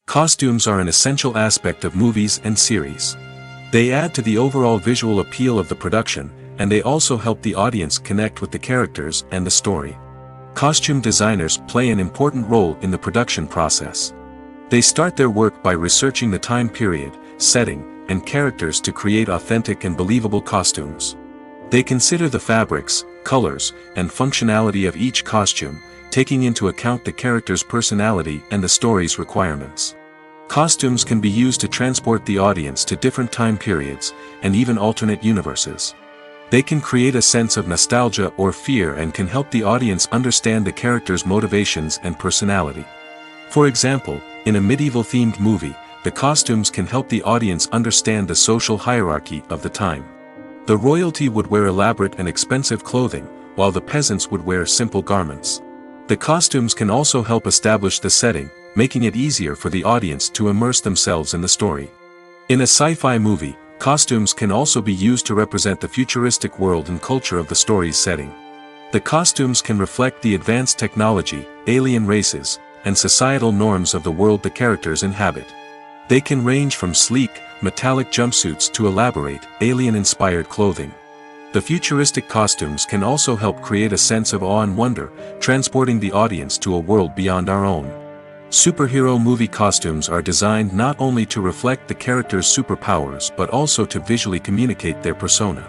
Costumes are an essential aspect of movies and series. They add to the overall visual appeal of the production, and they also help the audience connect with the characters and the story. Costume designers play an important role in the production process. They start their work by researching the time period, setting, and characters to create authentic and believable costumes. They consider the fabrics, colors, and functionality of each costume, taking into account the character's personality and the story's requirements. Costumes can be used to transport the audience to different time periods, and even alternate universes. They can create a sense of nostalgia or fear and can help the audience understand the character's motivations and personality. For example, in a medieval-themed movie, the costumes can help the audience understand the social hierarchy of the time. The royalty would wear elaborate and expensive clothing, while the peasants would wear simple garments. The costumes can also help establish the setting, making it easier for the audience to immerse themselves in the story. In a sci-fi movie, costumes can also be used to represent the futuristic world and culture of the story's setting. The costumes can reflect the advanced technology, alien races, and societal norms of the world the characters inhabit. They can range from sleek, metallic jumpsuits to elaborate, alien-inspired clothing. The futuristic costumes can also help create a sense of awe and wonder, transporting the audience to a world beyond our own. Superhero movie costumes are designed not only to reflect the character's superpowers but also to visually communicate their persona.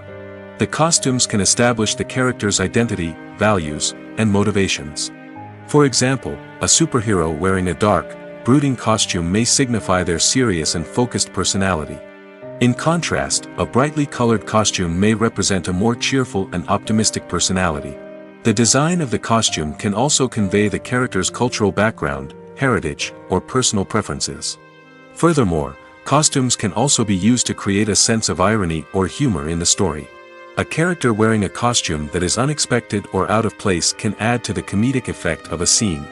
The costumes can establish the character's identity, values, and motivations. For example, a superhero wearing a dark, brooding costume may signify their serious and focused personality. In contrast, a brightly colored costume may represent a more cheerful and optimistic personality. The design of the costume can also convey the character's cultural background, heritage, or personal preferences. Furthermore, costumes can also be used to create a sense of irony or humor in the story. A character wearing a costume that is unexpected or out of place can add to the comedic effect of a scene.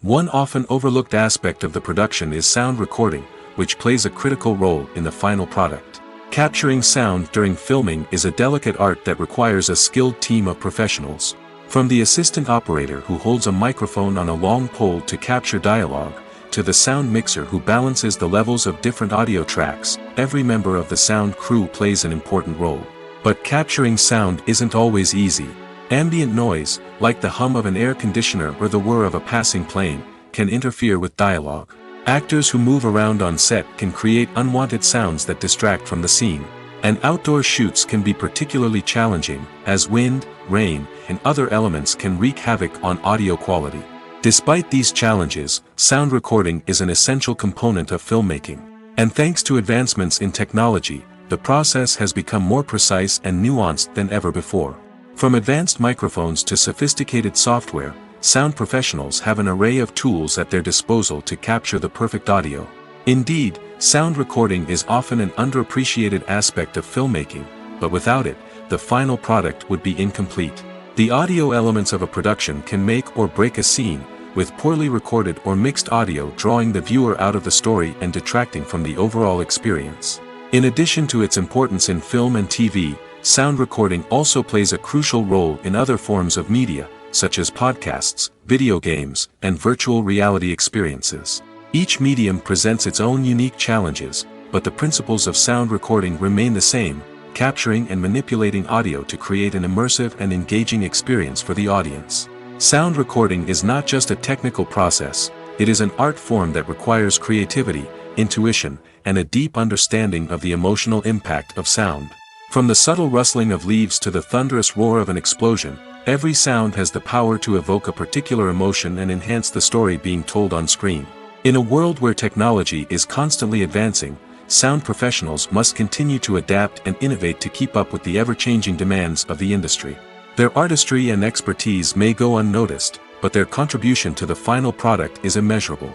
One often overlooked aspect of the production is sound recording, which plays a critical role in the final product. Capturing sound during filming is a delicate art that requires a skilled team of professionals. From the assistant operator who holds a microphone on a long pole to capture dialogue, to the sound mixer who balances the levels of different audio tracks, every member of the sound crew plays an important role. But capturing sound isn't always easy. Ambient noise, like the hum of an air conditioner or the whir of a passing plane, can interfere with dialogue. Actors who move around on set can create unwanted sounds that distract from the scene. And outdoor shoots can be particularly challenging, as wind, rain, and other elements can wreak havoc on audio quality. Despite these challenges, sound recording is an essential component of filmmaking. And thanks to advancements in technology, the process has become more precise and nuanced than ever before. From advanced microphones to sophisticated software, sound professionals have an array of tools at their disposal to capture the perfect audio. Indeed, sound recording is often an underappreciated aspect of filmmaking, but without it, the final product would be incomplete. The audio elements of a production can make or break a scene, with poorly recorded or mixed audio drawing the viewer out of the story and detracting from the overall experience. In addition to its importance in film and TV, sound recording also plays a crucial role in other forms of media, such as podcasts, video games, and virtual reality experiences. Each medium presents its own unique challenges, but the principles of sound recording remain the same, capturing and manipulating audio to create an immersive and engaging experience for the audience. Sound recording is not just a technical process, it is an art form that requires creativity, intuition, and a deep understanding of the emotional impact of sound. From the subtle rustling of leaves to the thunderous roar of an explosion, every sound has the power to evoke a particular emotion and enhance the story being told on screen. In a world where technology is constantly advancing, sound professionals must continue to adapt and innovate to keep up with the ever-changing demands of the industry. Their artistry and expertise may go unnoticed, but their contribution to the final product is immeasurable.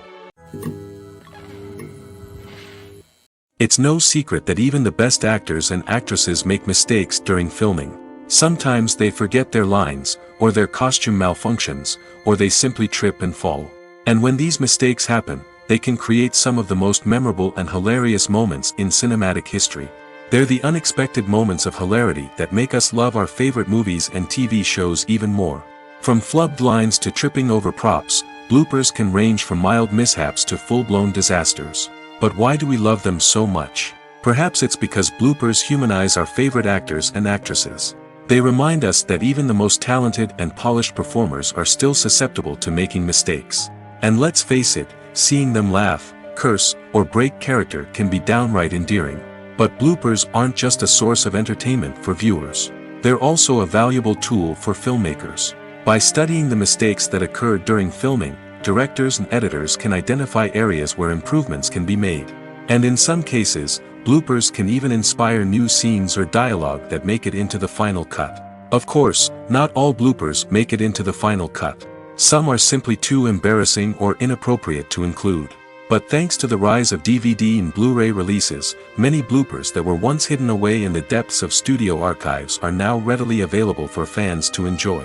It's no secret that even the best actors and actresses make mistakes during filming. Sometimes they forget their lines, or their costume malfunctions, or they simply trip and fall. And when these mistakes happen, they can create some of the most memorable and hilarious moments in cinematic history. They're the unexpected moments of hilarity that make us love our favorite movies and TV shows even more. From flubbed lines to tripping over props, bloopers can range from mild mishaps to full-blown disasters. But why do we love them so much? Perhaps it's because bloopers humanize our favorite actors and actresses. They remind us that even the most talented and polished performers are still susceptible to making mistakes. And let's face it, seeing them laugh, curse, or break character can be downright endearing. But bloopers aren't just a source of entertainment for viewers. They're also a valuable tool for filmmakers. By studying the mistakes that occurred during filming, directors and editors can identify areas where improvements can be made. And in some cases, bloopers can even inspire new scenes or dialogue that make it into the final cut. Of course, not all bloopers make it into the final cut. Some are simply too embarrassing or inappropriate to include. But thanks to the rise of DVD and Blu-ray releases, many bloopers that were once hidden away in the depths of studio archives are now readily available for fans to enjoy.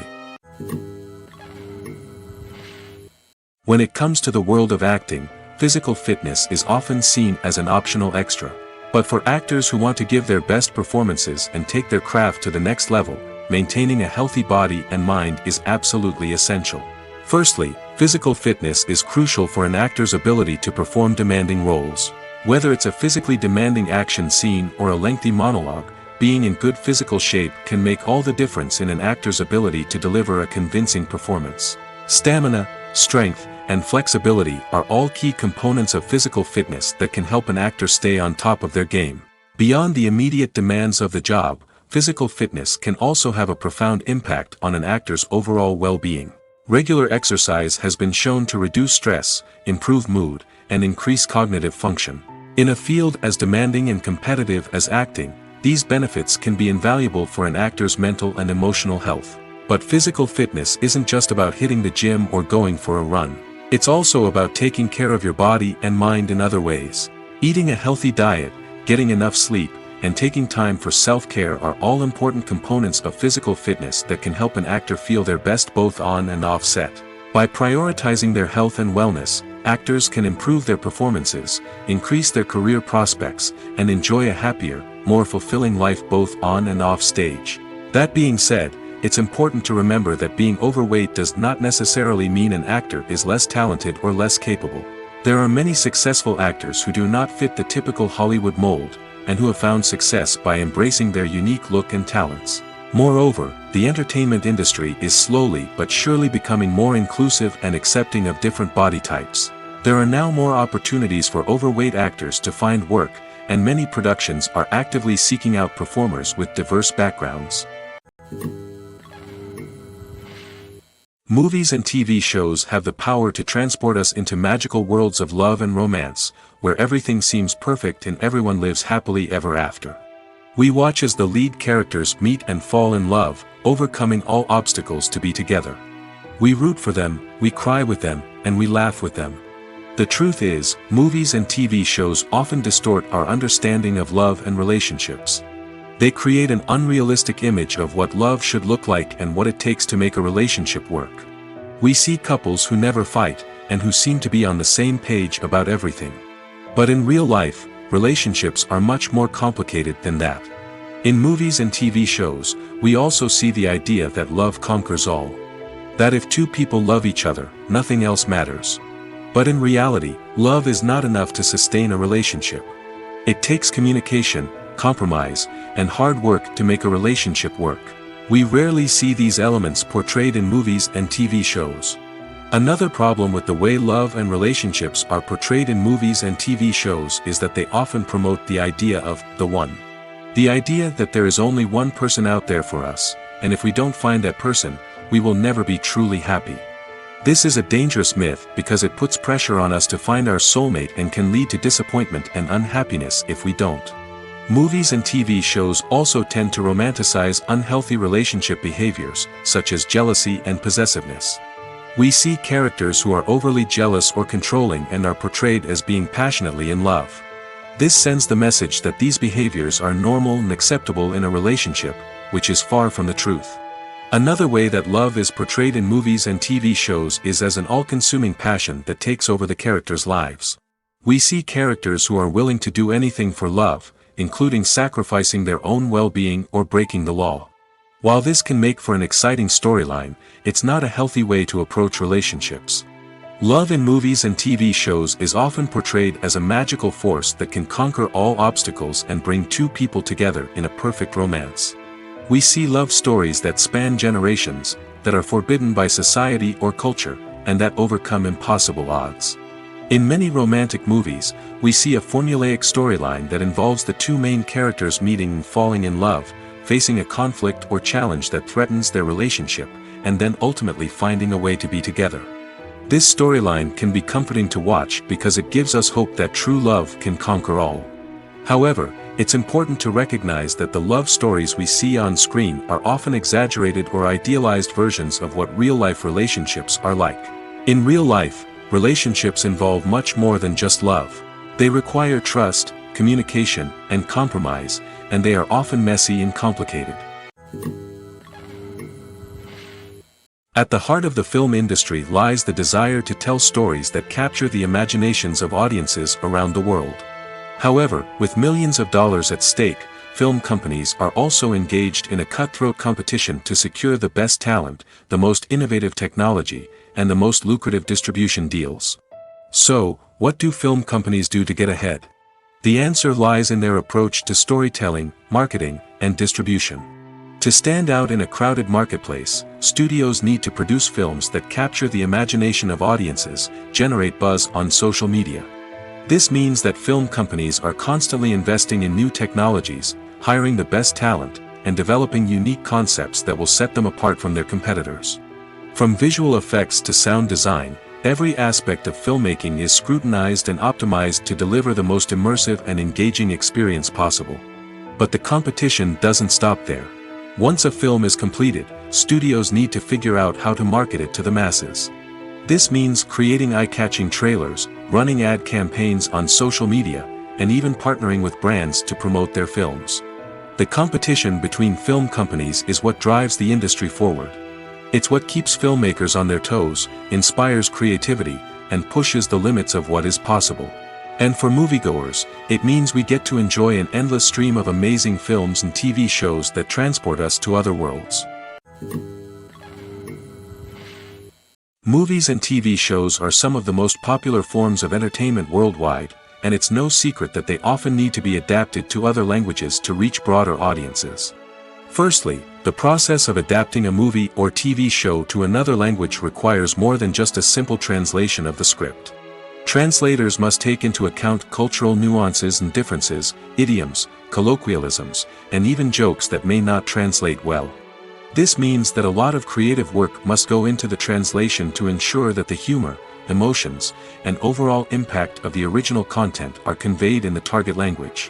When it comes to the world of acting, physical fitness is often seen as an optional extra. But for actors who want to give their best performances and take their craft to the next level, maintaining a healthy body and mind is absolutely essential. Firstly, physical fitness is crucial for an actor's ability to perform demanding roles. Whether it's a physically demanding action scene or a lengthy monologue, being in good physical shape can make all the difference in an actor's ability to deliver a convincing performance. Stamina, strength, and flexibility are all key components of physical fitness that can help an actor stay on top of their game. Beyond the immediate demands of the job, physical fitness can also have a profound impact on an actor's overall well-being. Regular exercise has been shown to reduce stress, improve mood, and increase cognitive function. In a field as demanding and competitive as acting, these benefits can be invaluable for an actor's mental and emotional health. But physical fitness isn't just about hitting the gym or going for a run. It's also about taking care of your body and mind in other ways. Eating a healthy diet, getting enough sleep, and taking time for self-care are all important components of physical fitness that can help an actor feel their best both on and off set. By prioritizing their health and wellness, actors can improve their performances, increase their career prospects, and enjoy a happier, more fulfilling life both on and off stage. That being said, it's important to remember that being overweight does not necessarily mean an actor is less talented or less capable. There are many successful actors who do not fit the typical Hollywood mold, and who have found success by embracing their unique look and talents. Moreover, the entertainment industry is slowly but surely becoming more inclusive and accepting of different body types. There are now more opportunities for overweight actors to find work, and many productions are actively seeking out performers with diverse backgrounds. Movies and TV shows have the power to transport us into magical worlds of love and romance, where everything seems perfect and everyone lives happily ever after. We watch as the lead characters meet and fall in love, overcoming all obstacles to be together. We root for them, we cry with them, and we laugh with them. The truth is, movies and TV shows often distort our understanding of love and relationships. They create an unrealistic image of what love should look like and what it takes to make a relationship work. We see couples who never fight, and who seem to be on the same page about everything. But in real life, relationships are much more complicated than that. In movies and TV shows, we also see the idea that love conquers all. That if two people love each other, nothing else matters. But in reality, love is not enough to sustain a relationship. It takes communication, compromise, and hard work to make a relationship work. We rarely see these elements portrayed in movies and TV shows. Another problem with the way love and relationships are portrayed in movies and TV shows is that they often promote the idea of the one. The idea that there is only one person out there for us, and if we don't find that person, we will never be truly happy. This is a dangerous myth because it puts pressure on us to find our soulmate and can lead to disappointment and unhappiness if we don't. Movies and TV shows also tend to romanticize unhealthy relationship behaviors, such as jealousy and possessiveness. We see characters who are overly jealous or controlling and are portrayed as being passionately in love. This sends the message that these behaviors are normal and acceptable in a relationship, which is far from the truth. Another way that love is portrayed in movies and TV shows is as an all-consuming passion that takes over the characters' lives. We see characters who are willing to do anything for love, including sacrificing their own well-being or breaking the law. While this can make for an exciting storyline, it's not a healthy way to approach relationships. Love in movies and TV shows is often portrayed as a magical force that can conquer all obstacles and bring two people together in a perfect romance. We see love stories that span generations, that are forbidden by society or culture, and that overcome impossible odds. In many romantic movies, we see a formulaic storyline that involves the two main characters meeting and falling in love, facing a conflict or challenge that threatens their relationship, and then ultimately finding a way to be together. This storyline can be comforting to watch because it gives us hope that true love can conquer all. However, it's important to recognize that the love stories we see on screen are often exaggerated or idealized versions of what real-life relationships are like. In real life, relationships involve much more than just love. They require trust, communication, and compromise, and they are often messy and complicated. At the heart of the film industry lies the desire to tell stories that capture the imaginations of audiences around the world. However, with millions of dollars at stake, film companies are also engaged in a cutthroat competition to secure the best talent, the most innovative technology, and the most lucrative distribution deals. So, what do film companies do to get ahead? The answer lies in their approach to storytelling, marketing, and distribution. To stand out in a crowded marketplace, studios need to produce films that capture the imagination of audiences, generate buzz on social media. This means that film companies are constantly investing in new technologies, hiring the best talent, and developing unique concepts that will set them apart from their competitors. From visual effects to sound design, every aspect of filmmaking is scrutinized and optimized to deliver the most immersive and engaging experience possible. But the competition doesn't stop there. Once a film is completed, studios need to figure out how to market it to the masses. This means creating eye-catching trailers, running ad campaigns on social media, and even partnering with brands to promote their films. The competition between film companies is what drives the industry forward. It's what keeps filmmakers on their toes, inspires creativity, and pushes the limits of what is possible. And for moviegoers, it means we get to enjoy an endless stream of amazing films and TV shows that transport us to other worlds. Movies and TV shows are some of the most popular forms of entertainment worldwide, and it's no secret that they often need to be adapted to other languages to reach broader audiences. Firstly, the process of adapting a movie or TV show to another language requires more than just a simple translation of the script. Translators must take into account cultural nuances and differences, idioms, colloquialisms, and even jokes that may not translate well. This means that a lot of creative work must go into the translation to ensure that the humor, emotions, and overall impact of the original content are conveyed in the target language.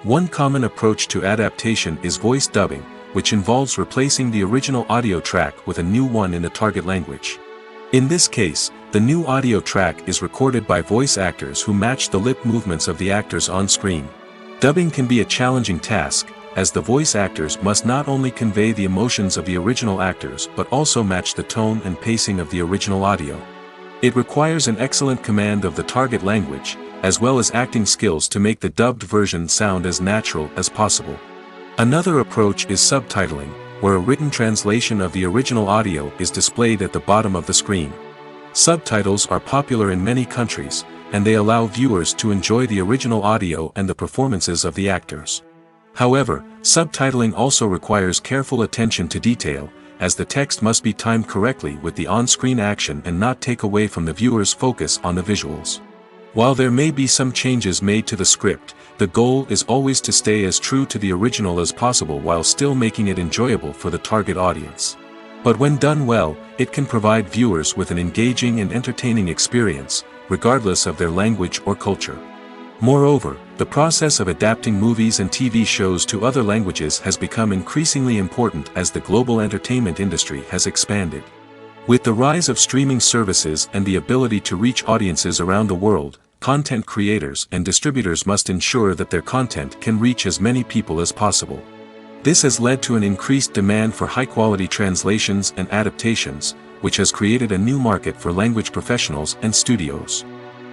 One common approach to adaptation is voice dubbing, which involves replacing the original audio track with a new one in the target language. In this case, the new audio track is recorded by voice actors who match the lip movements of the actors on screen. Dubbing can be a challenging task, as the voice actors must not only convey the emotions of the original actors but also match the tone and pacing of the original audio. It requires an excellent command of the target language, as well as acting skills to make the dubbed version sound as natural as possible. Another approach is subtitling, where a written translation of the original audio is displayed at the bottom of the screen. Subtitles are popular in many countries, and they allow viewers to enjoy the original audio and the performances of the actors. However, subtitling also requires careful attention to detail, as the text must be timed correctly with the on-screen action and not take away from the viewer's focus on the visuals. While there may be some changes made to the script, the goal is always to stay as true to the original as possible while still making it enjoyable for the target audience. But when done well, it can provide viewers with an engaging and entertaining experience, regardless of their language or culture. Moreover, the process of adapting movies and TV shows to other languages has become increasingly important as the global entertainment industry has expanded. With the rise of streaming services and the ability to reach audiences around the world, content creators and distributors must ensure that their content can reach as many people as possible. This has led to an increased demand for high-quality translations and adaptations, which has created a new market for language professionals and studios.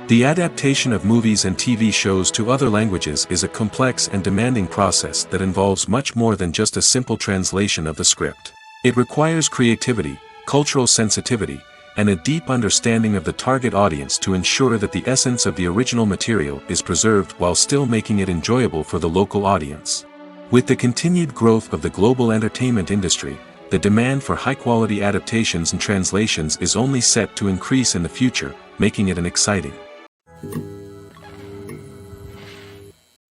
The adaptation of movies and TV shows to other languages is a complex and demanding process that involves much more than just a simple translation of the script. It requires creativity, cultural sensitivity, and a deep understanding of the target audience to ensure that the essence of the original material is preserved while still making it enjoyable for the local audience. With the continued growth of the global entertainment industry, the demand for high-quality adaptations and translations is only set to increase in the future, making it an exciting.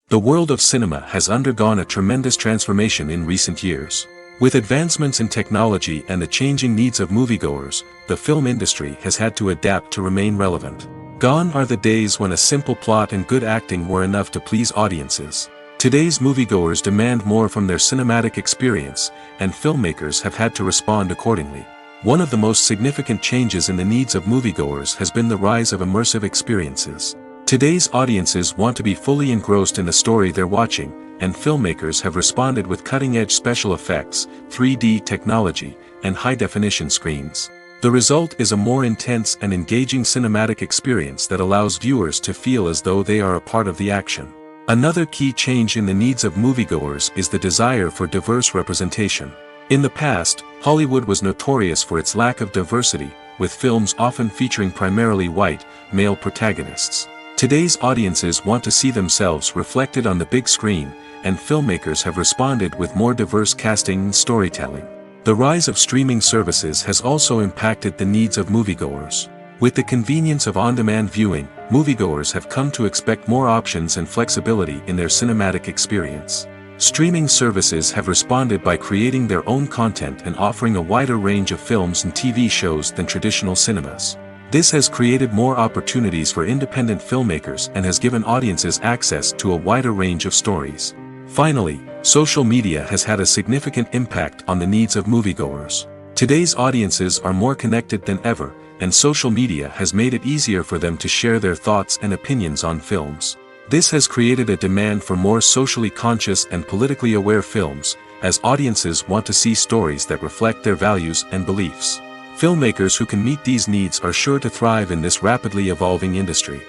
The world of cinema has undergone a tremendous transformation in recent years. With advancements in technology and the changing needs of moviegoers, the film industry has had to adapt to remain relevant. Gone are the days when a simple plot and good acting were enough to please audiences. Today's moviegoers demand more from their cinematic experience, and filmmakers have had to respond accordingly. One of the most significant changes in the needs of moviegoers has been the rise of immersive experiences. Today's audiences want to be fully engrossed in the story they're watching, and filmmakers have responded with cutting-edge special effects, 3D technology, and high-definition screens. The result is a more intense and engaging cinematic experience that allows viewers to feel as though they are a part of the action. Another key change in the needs of moviegoers is the desire for diverse representation. In the past, Hollywood was notorious for its lack of diversity, with films often featuring primarily white, male protagonists. Today's audiences want to see themselves reflected on the big screen, and filmmakers have responded with more diverse casting and storytelling. The rise of streaming services has also impacted the needs of moviegoers. With the convenience of on-demand viewing, moviegoers have come to expect more options and flexibility in their cinematic experience. Streaming services have responded by creating their own content and offering a wider range of films and TV shows than traditional cinemas. This has created more opportunities for independent filmmakers and has given audiences access to a wider range of stories. Finally, social media has had a significant impact on the needs of moviegoers. Today's audiences are more connected than ever, and social media has made it easier for them to share their thoughts and opinions on films. This has created a demand for more socially conscious and politically aware films, as audiences want to see stories that reflect their values and beliefs. Filmmakers who can meet these needs are sure to thrive in this rapidly evolving industry.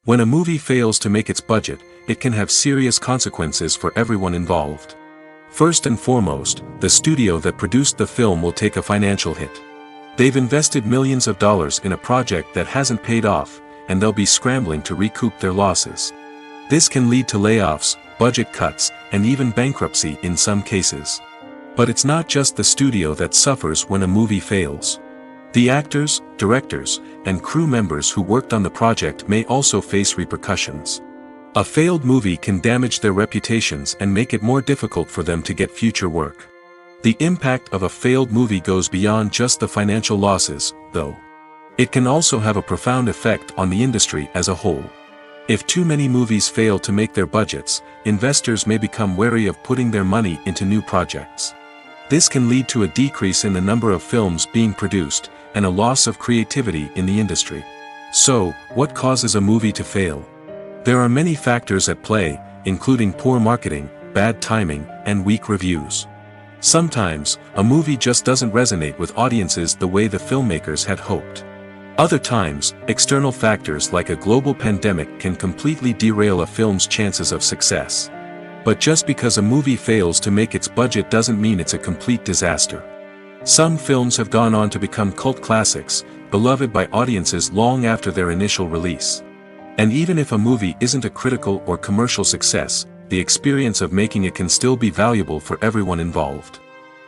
When a movie fails to make its budget, it can have serious consequences for everyone involved. First and foremost, the studio that produced the film will take a financial hit. They've invested millions of dollars in a project that hasn't paid off, and they'll be scrambling to recoup their losses. This can lead to layoffs, budget cuts, and even bankruptcy in some cases. But it's not just the studio that suffers when a movie fails. The actors, directors, and crew members who worked on the project may also face repercussions. A failed movie can damage their reputations and make it more difficult for them to get future work. The impact of a failed movie goes beyond just the financial losses, though. It can also have a profound effect on the industry as a whole. If too many movies fail to make their budgets, investors may become wary of putting their money into new projects. This can lead to a decrease in the number of films being produced, and a loss of creativity in the industry. So, what causes a movie to fail? There are many factors at play, including poor marketing, bad timing, and weak reviews. Sometimes, a movie just doesn't resonate with audiences the way the filmmakers had hoped. Other times, external factors like a global pandemic can completely derail a film's chances of success. But just because a movie fails to make its budget doesn't mean it's a complete disaster. Some films have gone on to become cult classics, beloved by audiences long after their initial release. And even if a movie isn't a critical or commercial success, the experience of making it can still be valuable for everyone involved.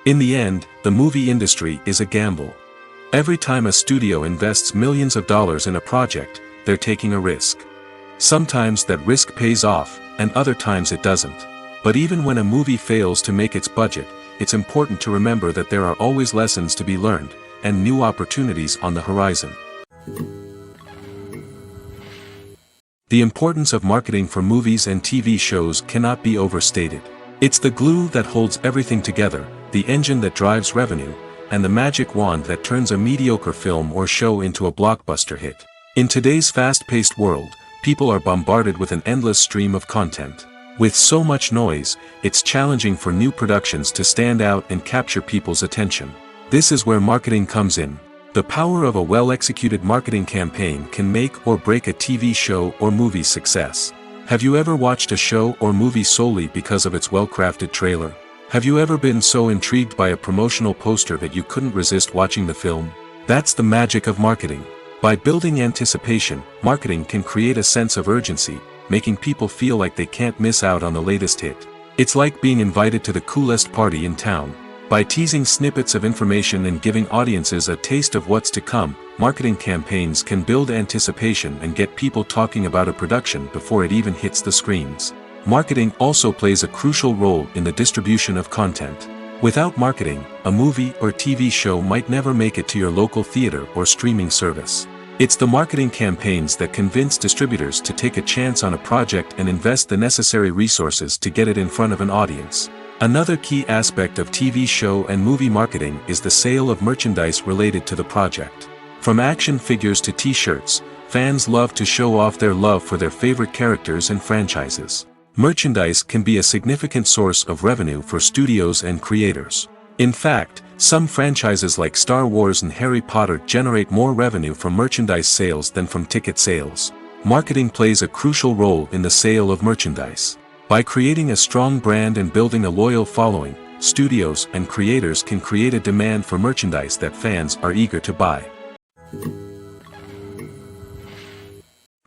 In the end, the movie industry is a gamble. Every time a studio invests millions of dollars in a project, they're taking a risk. Sometimes that risk pays off, and other times it doesn't. But even when a movie fails to make its budget, it's important to remember that there are always lessons to be learned, and new opportunities on the horizon. The importance of marketing for movies and TV shows cannot be overstated. It's the glue that holds everything together, the engine that drives revenue, and the magic wand that turns a mediocre film or show into a blockbuster hit. In today's fast-paced world, people are bombarded with an endless stream of content. With so much noise, it's challenging for new productions to stand out and capture people's attention. This is where marketing comes in. The power of a well-executed marketing campaign can make or break a TV show or movie's success. Have you ever watched a show or movie solely because of its well-crafted trailer? Have you ever been so intrigued by a promotional poster that you couldn't resist watching the film? That's the magic of marketing. By building anticipation, marketing can create a sense of urgency, making people feel like they can't miss out on the latest hit. It's like being invited to the coolest party in town. By teasing snippets of information and giving audiences a taste of what's to come, marketing campaigns can build anticipation and get people talking about a production before it even hits the screens. Marketing also plays a crucial role in the distribution of content. Without marketing, a movie or TV show might never make it to your local theater or streaming service. It's the marketing campaigns that convince distributors to take a chance on a project and invest the necessary resources to get it in front of an audience. Another key aspect of TV show and movie marketing is the sale of merchandise related to the project. From action figures to t-shirts, fans love to show off their love for their favorite characters and franchises. Merchandise can be a significant source of revenue for studios and creators. In fact, some franchises like Star Wars and Harry Potter generate more revenue from merchandise sales than from ticket sales. Marketing plays a crucial role in the sale of merchandise. By creating a strong brand and building a loyal following, studios and creators can create a demand for merchandise that fans are eager to buy.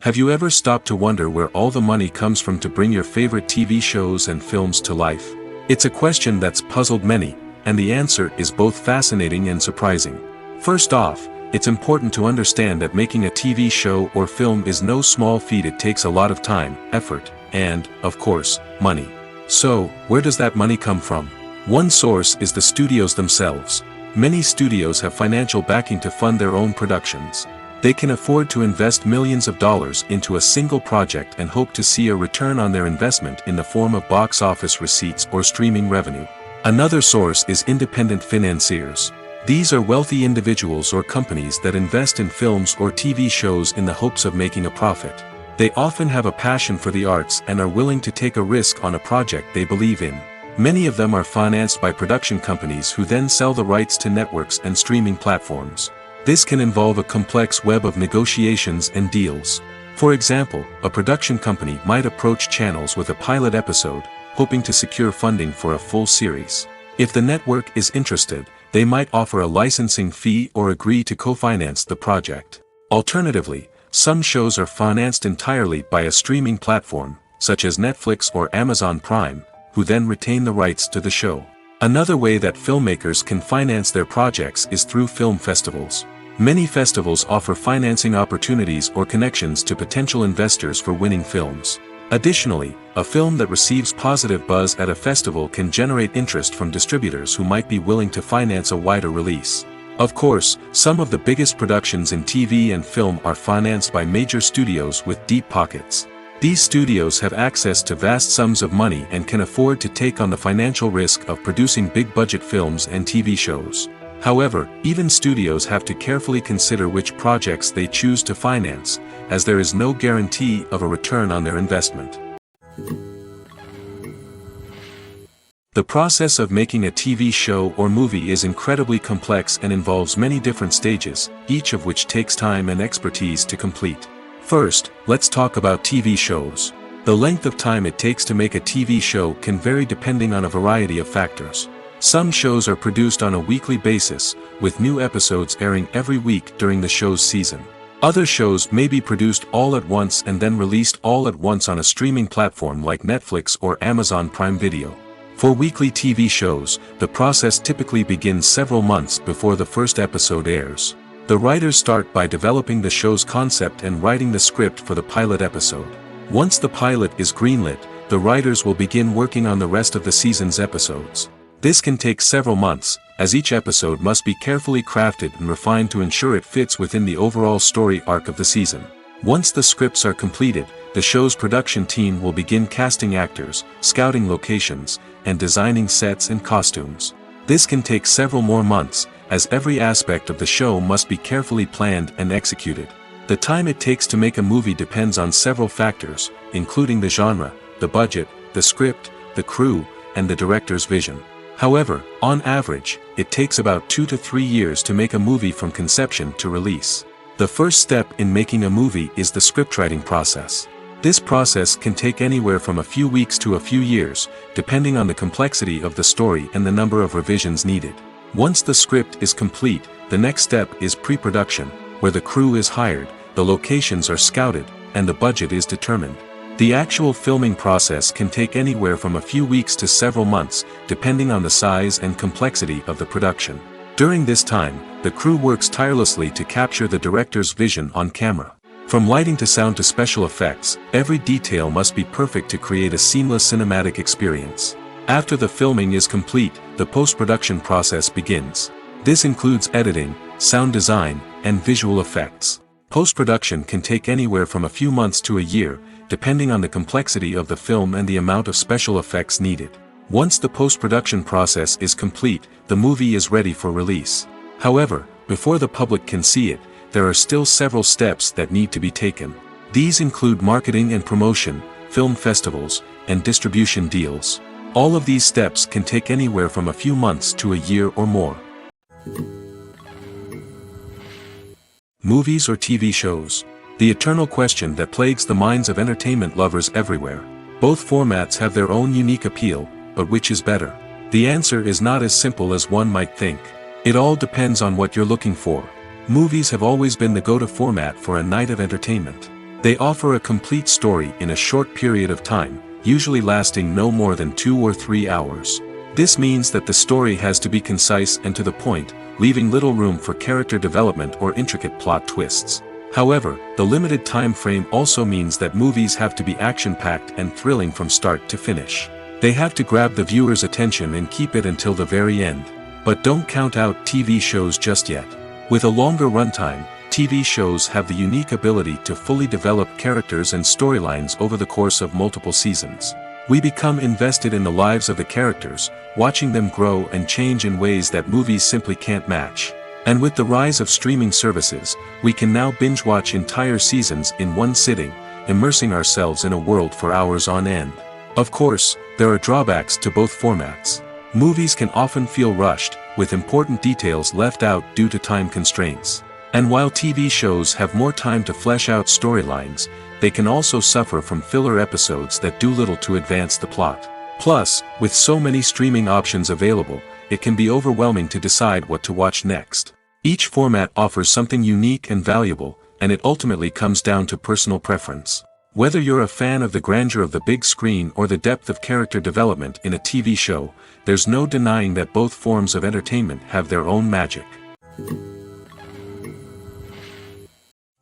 Have you ever stopped to wonder where all the money comes from to bring your favorite TV shows and films to life? It's a question that's puzzled many, and the answer is both fascinating and surprising. First off, it's important to understand that making a TV show or film is no small feat. It takes a lot of time, effort, and, of course, money. So, where does that money come from? One source is the studios themselves. Many studios have financial backing to fund their own productions. They can afford to invest millions of dollars into a single project and hope to see a return on their investment in the form of box office receipts or streaming revenue. Another source is independent financiers. These are wealthy individuals or companies that invest in films or TV shows in the hopes of making a profit. They often have a passion for the arts and are willing to take a risk on a project they believe in. Many of them are financed by production companies who then sell the rights to networks and streaming platforms. This can involve a complex web of negotiations and deals. For example, a production company might approach channels with a pilot episode, hoping to secure funding for a full series. If the network is interested, they might offer a licensing fee or agree to co-finance the project. Alternatively, some shows are financed entirely by a streaming platform, such as Netflix or Amazon Prime, who then retain the rights to the show. Another way that filmmakers can finance their projects is through film festivals. Many festivals offer financing opportunities or connections to potential investors for winning films. Additionally, a film that receives positive buzz at a festival can generate interest from distributors who might be willing to finance a wider release. Of course, some of the biggest productions in TV and film are financed by major studios with deep pockets. These studios have access to vast sums of money and can afford to take on the financial risk of producing big-budget films and TV shows. However, even studios have to carefully consider which projects they choose to finance, as there is no guarantee of a return on their investment. The process of making a TV show or movie is incredibly complex and involves many different stages, each of which takes time and expertise to complete. First, let's talk about TV shows. The length of time it takes to make a TV show can vary depending on a variety of factors. Some shows are produced on a weekly basis, with new episodes airing every week during the show's season. Other shows may be produced all at once and then released all at once on a streaming platform like Netflix or Amazon Prime Video. For weekly TV shows, the process typically begins several months before the first episode airs. The writers start by developing the show's concept and writing the script for the pilot episode. Once the pilot is greenlit, the writers will begin working on the rest of the season's episodes. This can take several months, as each episode must be carefully crafted and refined to ensure it fits within the overall story arc of the season. Once the scripts are completed, the show's production team will begin casting actors, scouting locations, and designing sets and costumes. This can take several more months, as every aspect of the show must be carefully planned and executed. The time it takes to make a movie depends on several factors, including the genre, the budget, the script, the crew, and the director's vision. However, on average, it takes about 2 to 3 years to make a movie from conception to release. The first step in making a movie is the scriptwriting process. This process can take anywhere from a few weeks to a few years, depending on the complexity of the story and the number of revisions needed. Once the script is complete, the next step is pre-production, where the crew is hired, the locations are scouted, and the budget is determined. The actual filming process can take anywhere from a few weeks to several months, depending on the size and complexity of the production. During this time, the crew works tirelessly to capture the director's vision on camera. From lighting to sound to special effects, every detail must be perfect to create a seamless cinematic experience. After the filming is complete, the post-production process begins. This includes editing, sound design, and visual effects. Post-production can take anywhere from a few months to a year, depending on the complexity of the film and the amount of special effects needed. Once the post-production process is complete, the movie is ready for release. However, before the public can see it, there are still several steps that need to be taken. These include marketing and promotion, film festivals, and distribution deals. All of these steps can take anywhere from a few months to a year or more. Movies or TV shows? The eternal question that plagues the minds of entertainment lovers everywhere. Both formats have their own unique appeal, but which is better? The answer is not as simple as one might think. It all depends on what you're looking for. Movies have always been the go-to format for a night of entertainment. They offer a complete story in a short period of time, usually lasting no more than 2 or 3 hours. This means that the story has to be concise and to the point, leaving little room for character development or intricate plot twists. However, the limited time frame also means that movies have to be action-packed and thrilling from start to finish. They have to grab the viewer's attention and keep it until the very end. But don't count out TV shows just yet. With a longer runtime, TV shows have the unique ability to fully develop characters and storylines over the course of multiple seasons. We become invested in the lives of the characters, watching them grow and change in ways that movies simply can't match. And with the rise of streaming services, we can now binge-watch entire seasons in one sitting, immersing ourselves in a world for hours on end. Of course, there are drawbacks to both formats. Movies can often feel rushed, with important details left out due to time constraints. And while TV shows have more time to flesh out storylines, they can also suffer from filler episodes that do little to advance the plot. Plus, with so many streaming options available, it can be overwhelming to decide what to watch next. Each format offers something unique and valuable, and it ultimately comes down to personal preference. Whether you're a fan of the grandeur of the big screen or the depth of character development in a TV show, there's no denying that both forms of entertainment have their own magic.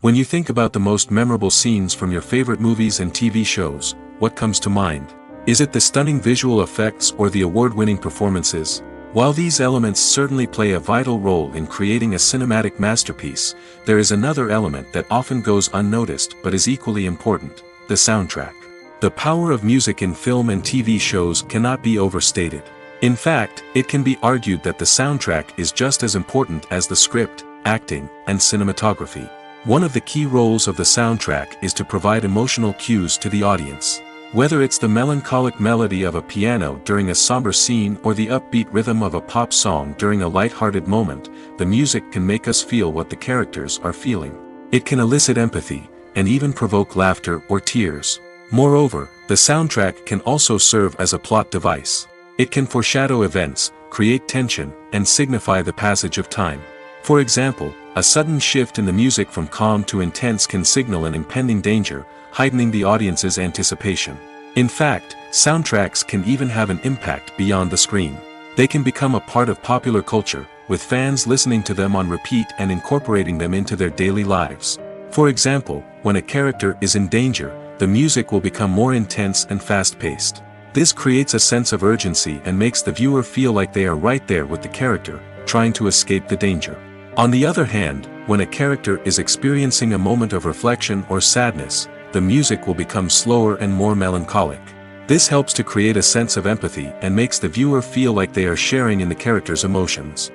When you think about the most memorable scenes from your favorite movies and TV shows, what comes to mind? Is it the stunning visual effects or the award-winning performances? While these elements certainly play a vital role in creating a cinematic masterpiece, there is another element that often goes unnoticed but is equally important: the soundtrack. The power of music in film and TV shows cannot be overstated. In fact, it can be argued that the soundtrack is just as important as the script, acting, and cinematography. One of the key roles of the soundtrack is to provide emotional cues to the audience. Whether it's the melancholic melody of a piano during a somber scene or the upbeat rhythm of a pop song during a light-hearted moment, the music can make us feel what the characters are feeling. It can elicit empathy, and even provoke laughter or tears. Moreover, the soundtrack can also serve as a plot device. It can foreshadow events, create tension, and signify the passage of time. For example, a sudden shift in the music from calm to intense can signal an impending danger, heightening the audience's anticipation. In fact, soundtracks can even have an impact beyond the screen. They can become a part of popular culture, with fans listening to them on repeat and incorporating them into their daily lives. For example, when a character is in danger, the music will become more intense and fast-paced. This creates a sense of urgency and makes the viewer feel like they are right there with the character, trying to escape the danger. On the other hand, when a character is experiencing a moment of reflection or sadness, the music will become slower and more melancholic. This helps to create a sense of empathy and makes the viewer feel like they are sharing in the character's emotions.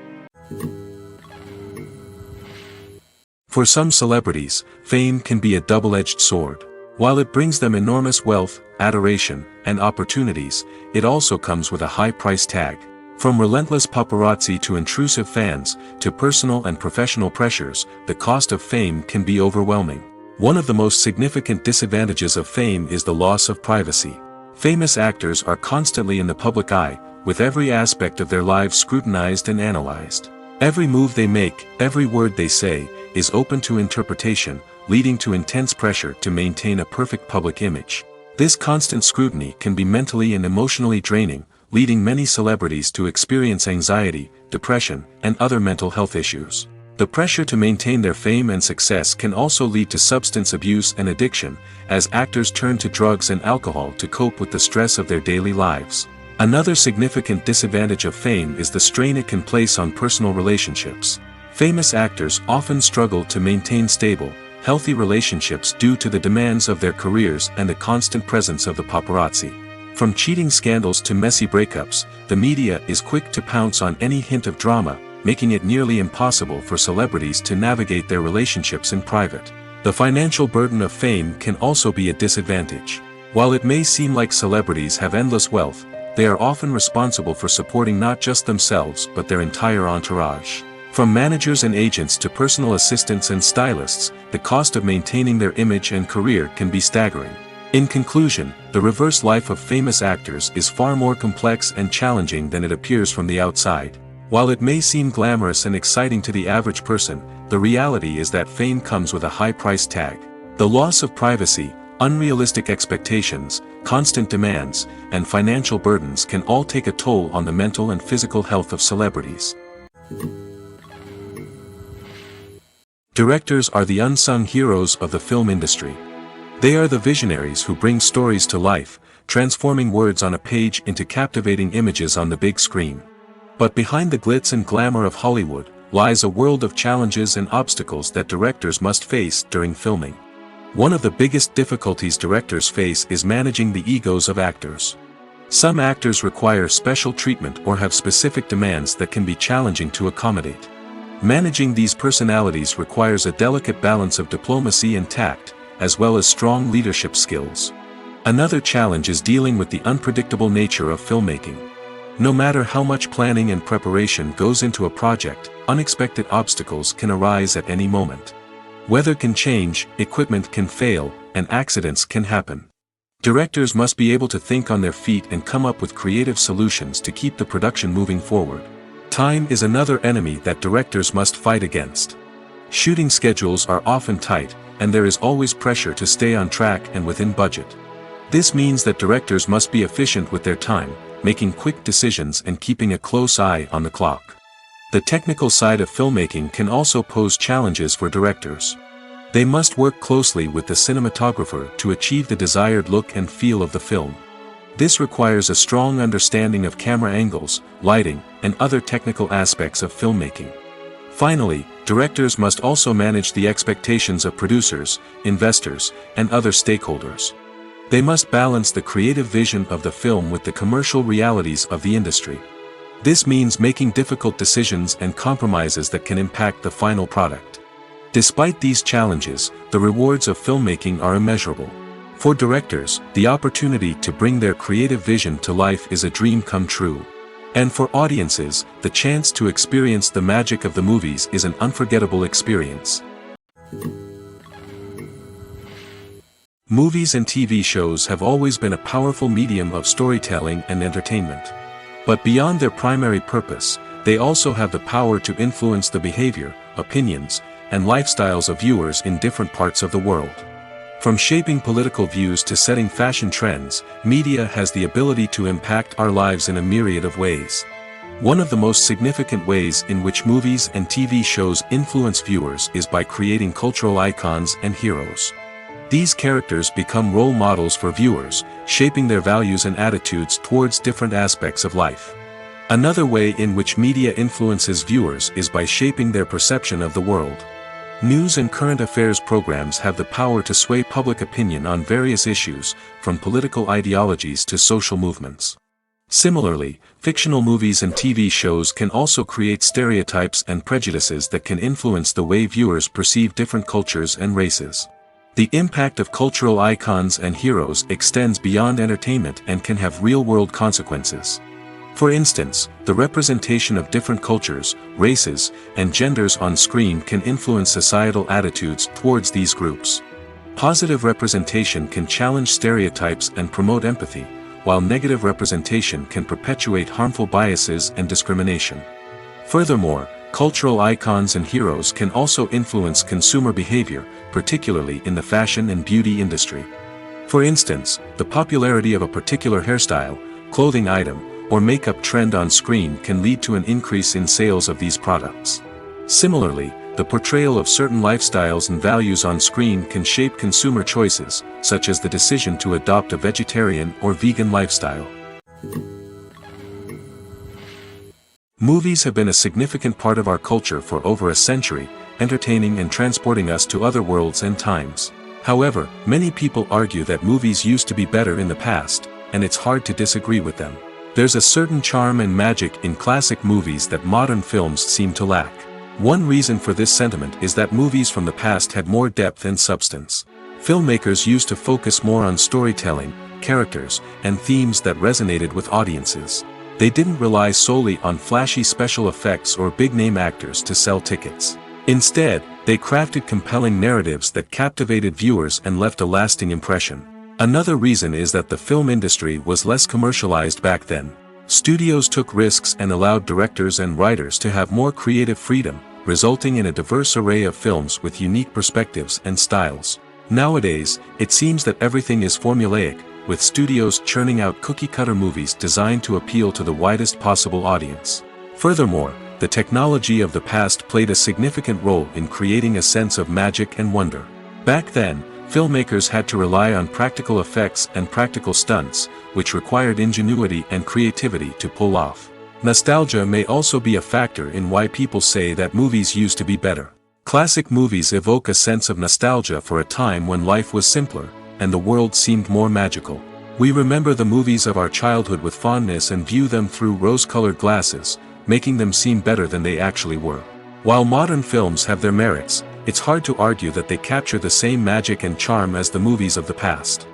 For some celebrities, fame can be a double-edged sword. While it brings them enormous wealth, adoration, and opportunities, it also comes with a high price tag. From relentless paparazzi to intrusive fans, to personal and professional pressures, the cost of fame can be overwhelming. One of the most significant disadvantages of fame is the loss of privacy. Famous actors are constantly in the public eye, with every aspect of their lives scrutinized and analyzed. Every move they make, every word they say, is open to interpretation, leading to intense pressure to maintain a perfect public image. This constant scrutiny can be mentally and emotionally draining, leading many celebrities to experience anxiety, depression, and other mental health issues. The pressure to maintain their fame and success can also lead to substance abuse and addiction, as actors turn to drugs and alcohol to cope with the stress of their daily lives. Another significant disadvantage of fame is the strain it can place on personal relationships. Famous actors often struggle to maintain stable, healthy relationships due to the demands of their careers and the constant presence of the paparazzi. From cheating scandals to messy breakups, the media is quick to pounce on any hint of drama, making it nearly impossible for celebrities to navigate their relationships in private. The financial burden of fame can also be a disadvantage. While it may seem like celebrities have endless wealth, they are often responsible for supporting not just themselves but their entire entourage. From managers and agents to personal assistants and stylists, the cost of maintaining their image and career can be staggering. In conclusion, the reverse life of famous actors is far more complex and challenging than it appears from the outside. While it may seem glamorous and exciting to the average person, the reality is that fame comes with a high price tag. The loss of privacy, unrealistic expectations, constant demands, and financial burdens can all take a toll on the mental and physical health of celebrities. Directors are the unsung heroes of the film industry. They are the visionaries who bring stories to life, transforming words on a page into captivating images on the big screen. But behind the glitz and glamour of Hollywood, lies a world of challenges and obstacles that directors must face during filming. One of the biggest difficulties directors face is managing the egos of actors. Some actors require special treatment or have specific demands that can be challenging to accommodate. Managing these personalities requires a delicate balance of diplomacy and tact, as well as strong leadership skills. Another challenge is dealing with the unpredictable nature of filmmaking. No matter how much planning and preparation goes into a project, unexpected obstacles can arise at any moment. Weather can change, equipment can fail, and accidents can happen. Directors must be able to think on their feet and come up with creative solutions to keep the production moving forward. Time is another enemy that directors must fight against. Shooting schedules are often tight, and there is always pressure to stay on track and within budget. This means that directors must be efficient with their time, making quick decisions and keeping a close eye on the clock. The technical side of filmmaking can also pose challenges for directors. They must work closely with the cinematographer to achieve the desired look and feel of the film. This requires a strong understanding of camera angles, lighting, and other technical aspects of filmmaking. Finally, directors must also manage the expectations of producers, investors, and other stakeholders. They must balance the creative vision of the film with the commercial realities of the industry. This means making difficult decisions and compromises that can impact the final product. Despite these challenges, the rewards of filmmaking are immeasurable. For directors, the opportunity to bring their creative vision to life is a dream come true. And for audiences, the chance to experience the magic of the movies is an unforgettable experience. Movies and TV shows have always been a powerful medium of storytelling and entertainment. But beyond their primary purpose, they also have the power to influence the behavior, opinions, and lifestyles of viewers in different parts of the world. From shaping political views to setting fashion trends, media has the ability to impact our lives in a myriad of ways. One of the most significant ways in which movies and TV shows influence viewers is by creating cultural icons and heroes. These characters become role models for viewers, shaping their values and attitudes towards different aspects of life. Another way in which media influences viewers is by shaping their perception of the world. News and current affairs programs have the power to sway public opinion on various issues, from political ideologies to social movements. Similarly, fictional movies and TV shows can also create stereotypes and prejudices that can influence the way viewers perceive different cultures and races. The impact of cultural icons and heroes extends beyond entertainment and can have real-world consequences. For instance, the representation of different cultures, races, and genders on screen can influence societal attitudes towards these groups. Positive representation can challenge stereotypes and promote empathy, while negative representation can perpetuate harmful biases and discrimination. Furthermore, cultural icons and heroes can also influence consumer behavior, particularly in the fashion and beauty industry. For instance, the popularity of a particular hairstyle, clothing item, or makeup trend on screen can lead to an increase in sales of these products. Similarly, the portrayal of certain lifestyles and values on screen can shape consumer choices, such as the decision to adopt a vegetarian or vegan lifestyle. Movies have been a significant part of our culture for over a century, entertaining and transporting us to other worlds and times. However, many people argue that movies used to be better in the past, and it's hard to disagree with them. There's a certain charm and magic in classic movies that modern films seem to lack. One reason for this sentiment is that movies from the past had more depth and substance. Filmmakers used to focus more on storytelling, characters, and themes that resonated with audiences. They didn't rely solely on flashy special effects or big-name actors to sell tickets. Instead, they crafted compelling narratives that captivated viewers and left a lasting impression. Another reason is that the film industry was less commercialized back then. Studios took risks and allowed directors and writers to have more creative freedom, resulting in a diverse array of films with unique perspectives and styles. Nowadays, it seems that everything is formulaic, with studios churning out cookie-cutter movies designed to appeal to the widest possible audience. Furthermore, the technology of the past played a significant role in creating a sense of magic and wonder. Back then, filmmakers had to rely on practical effects and practical stunts, which required ingenuity and creativity to pull off. Nostalgia may also be a factor in why people say that movies used to be better. Classic movies evoke a sense of nostalgia for a time when life was simpler, and the world seemed more magical. We remember the movies of our childhood with fondness and view them through rose-colored glasses, making them seem better than they actually were. While modern films have their merits, it's hard to argue that they capture the same magic and charm as the movies of the past.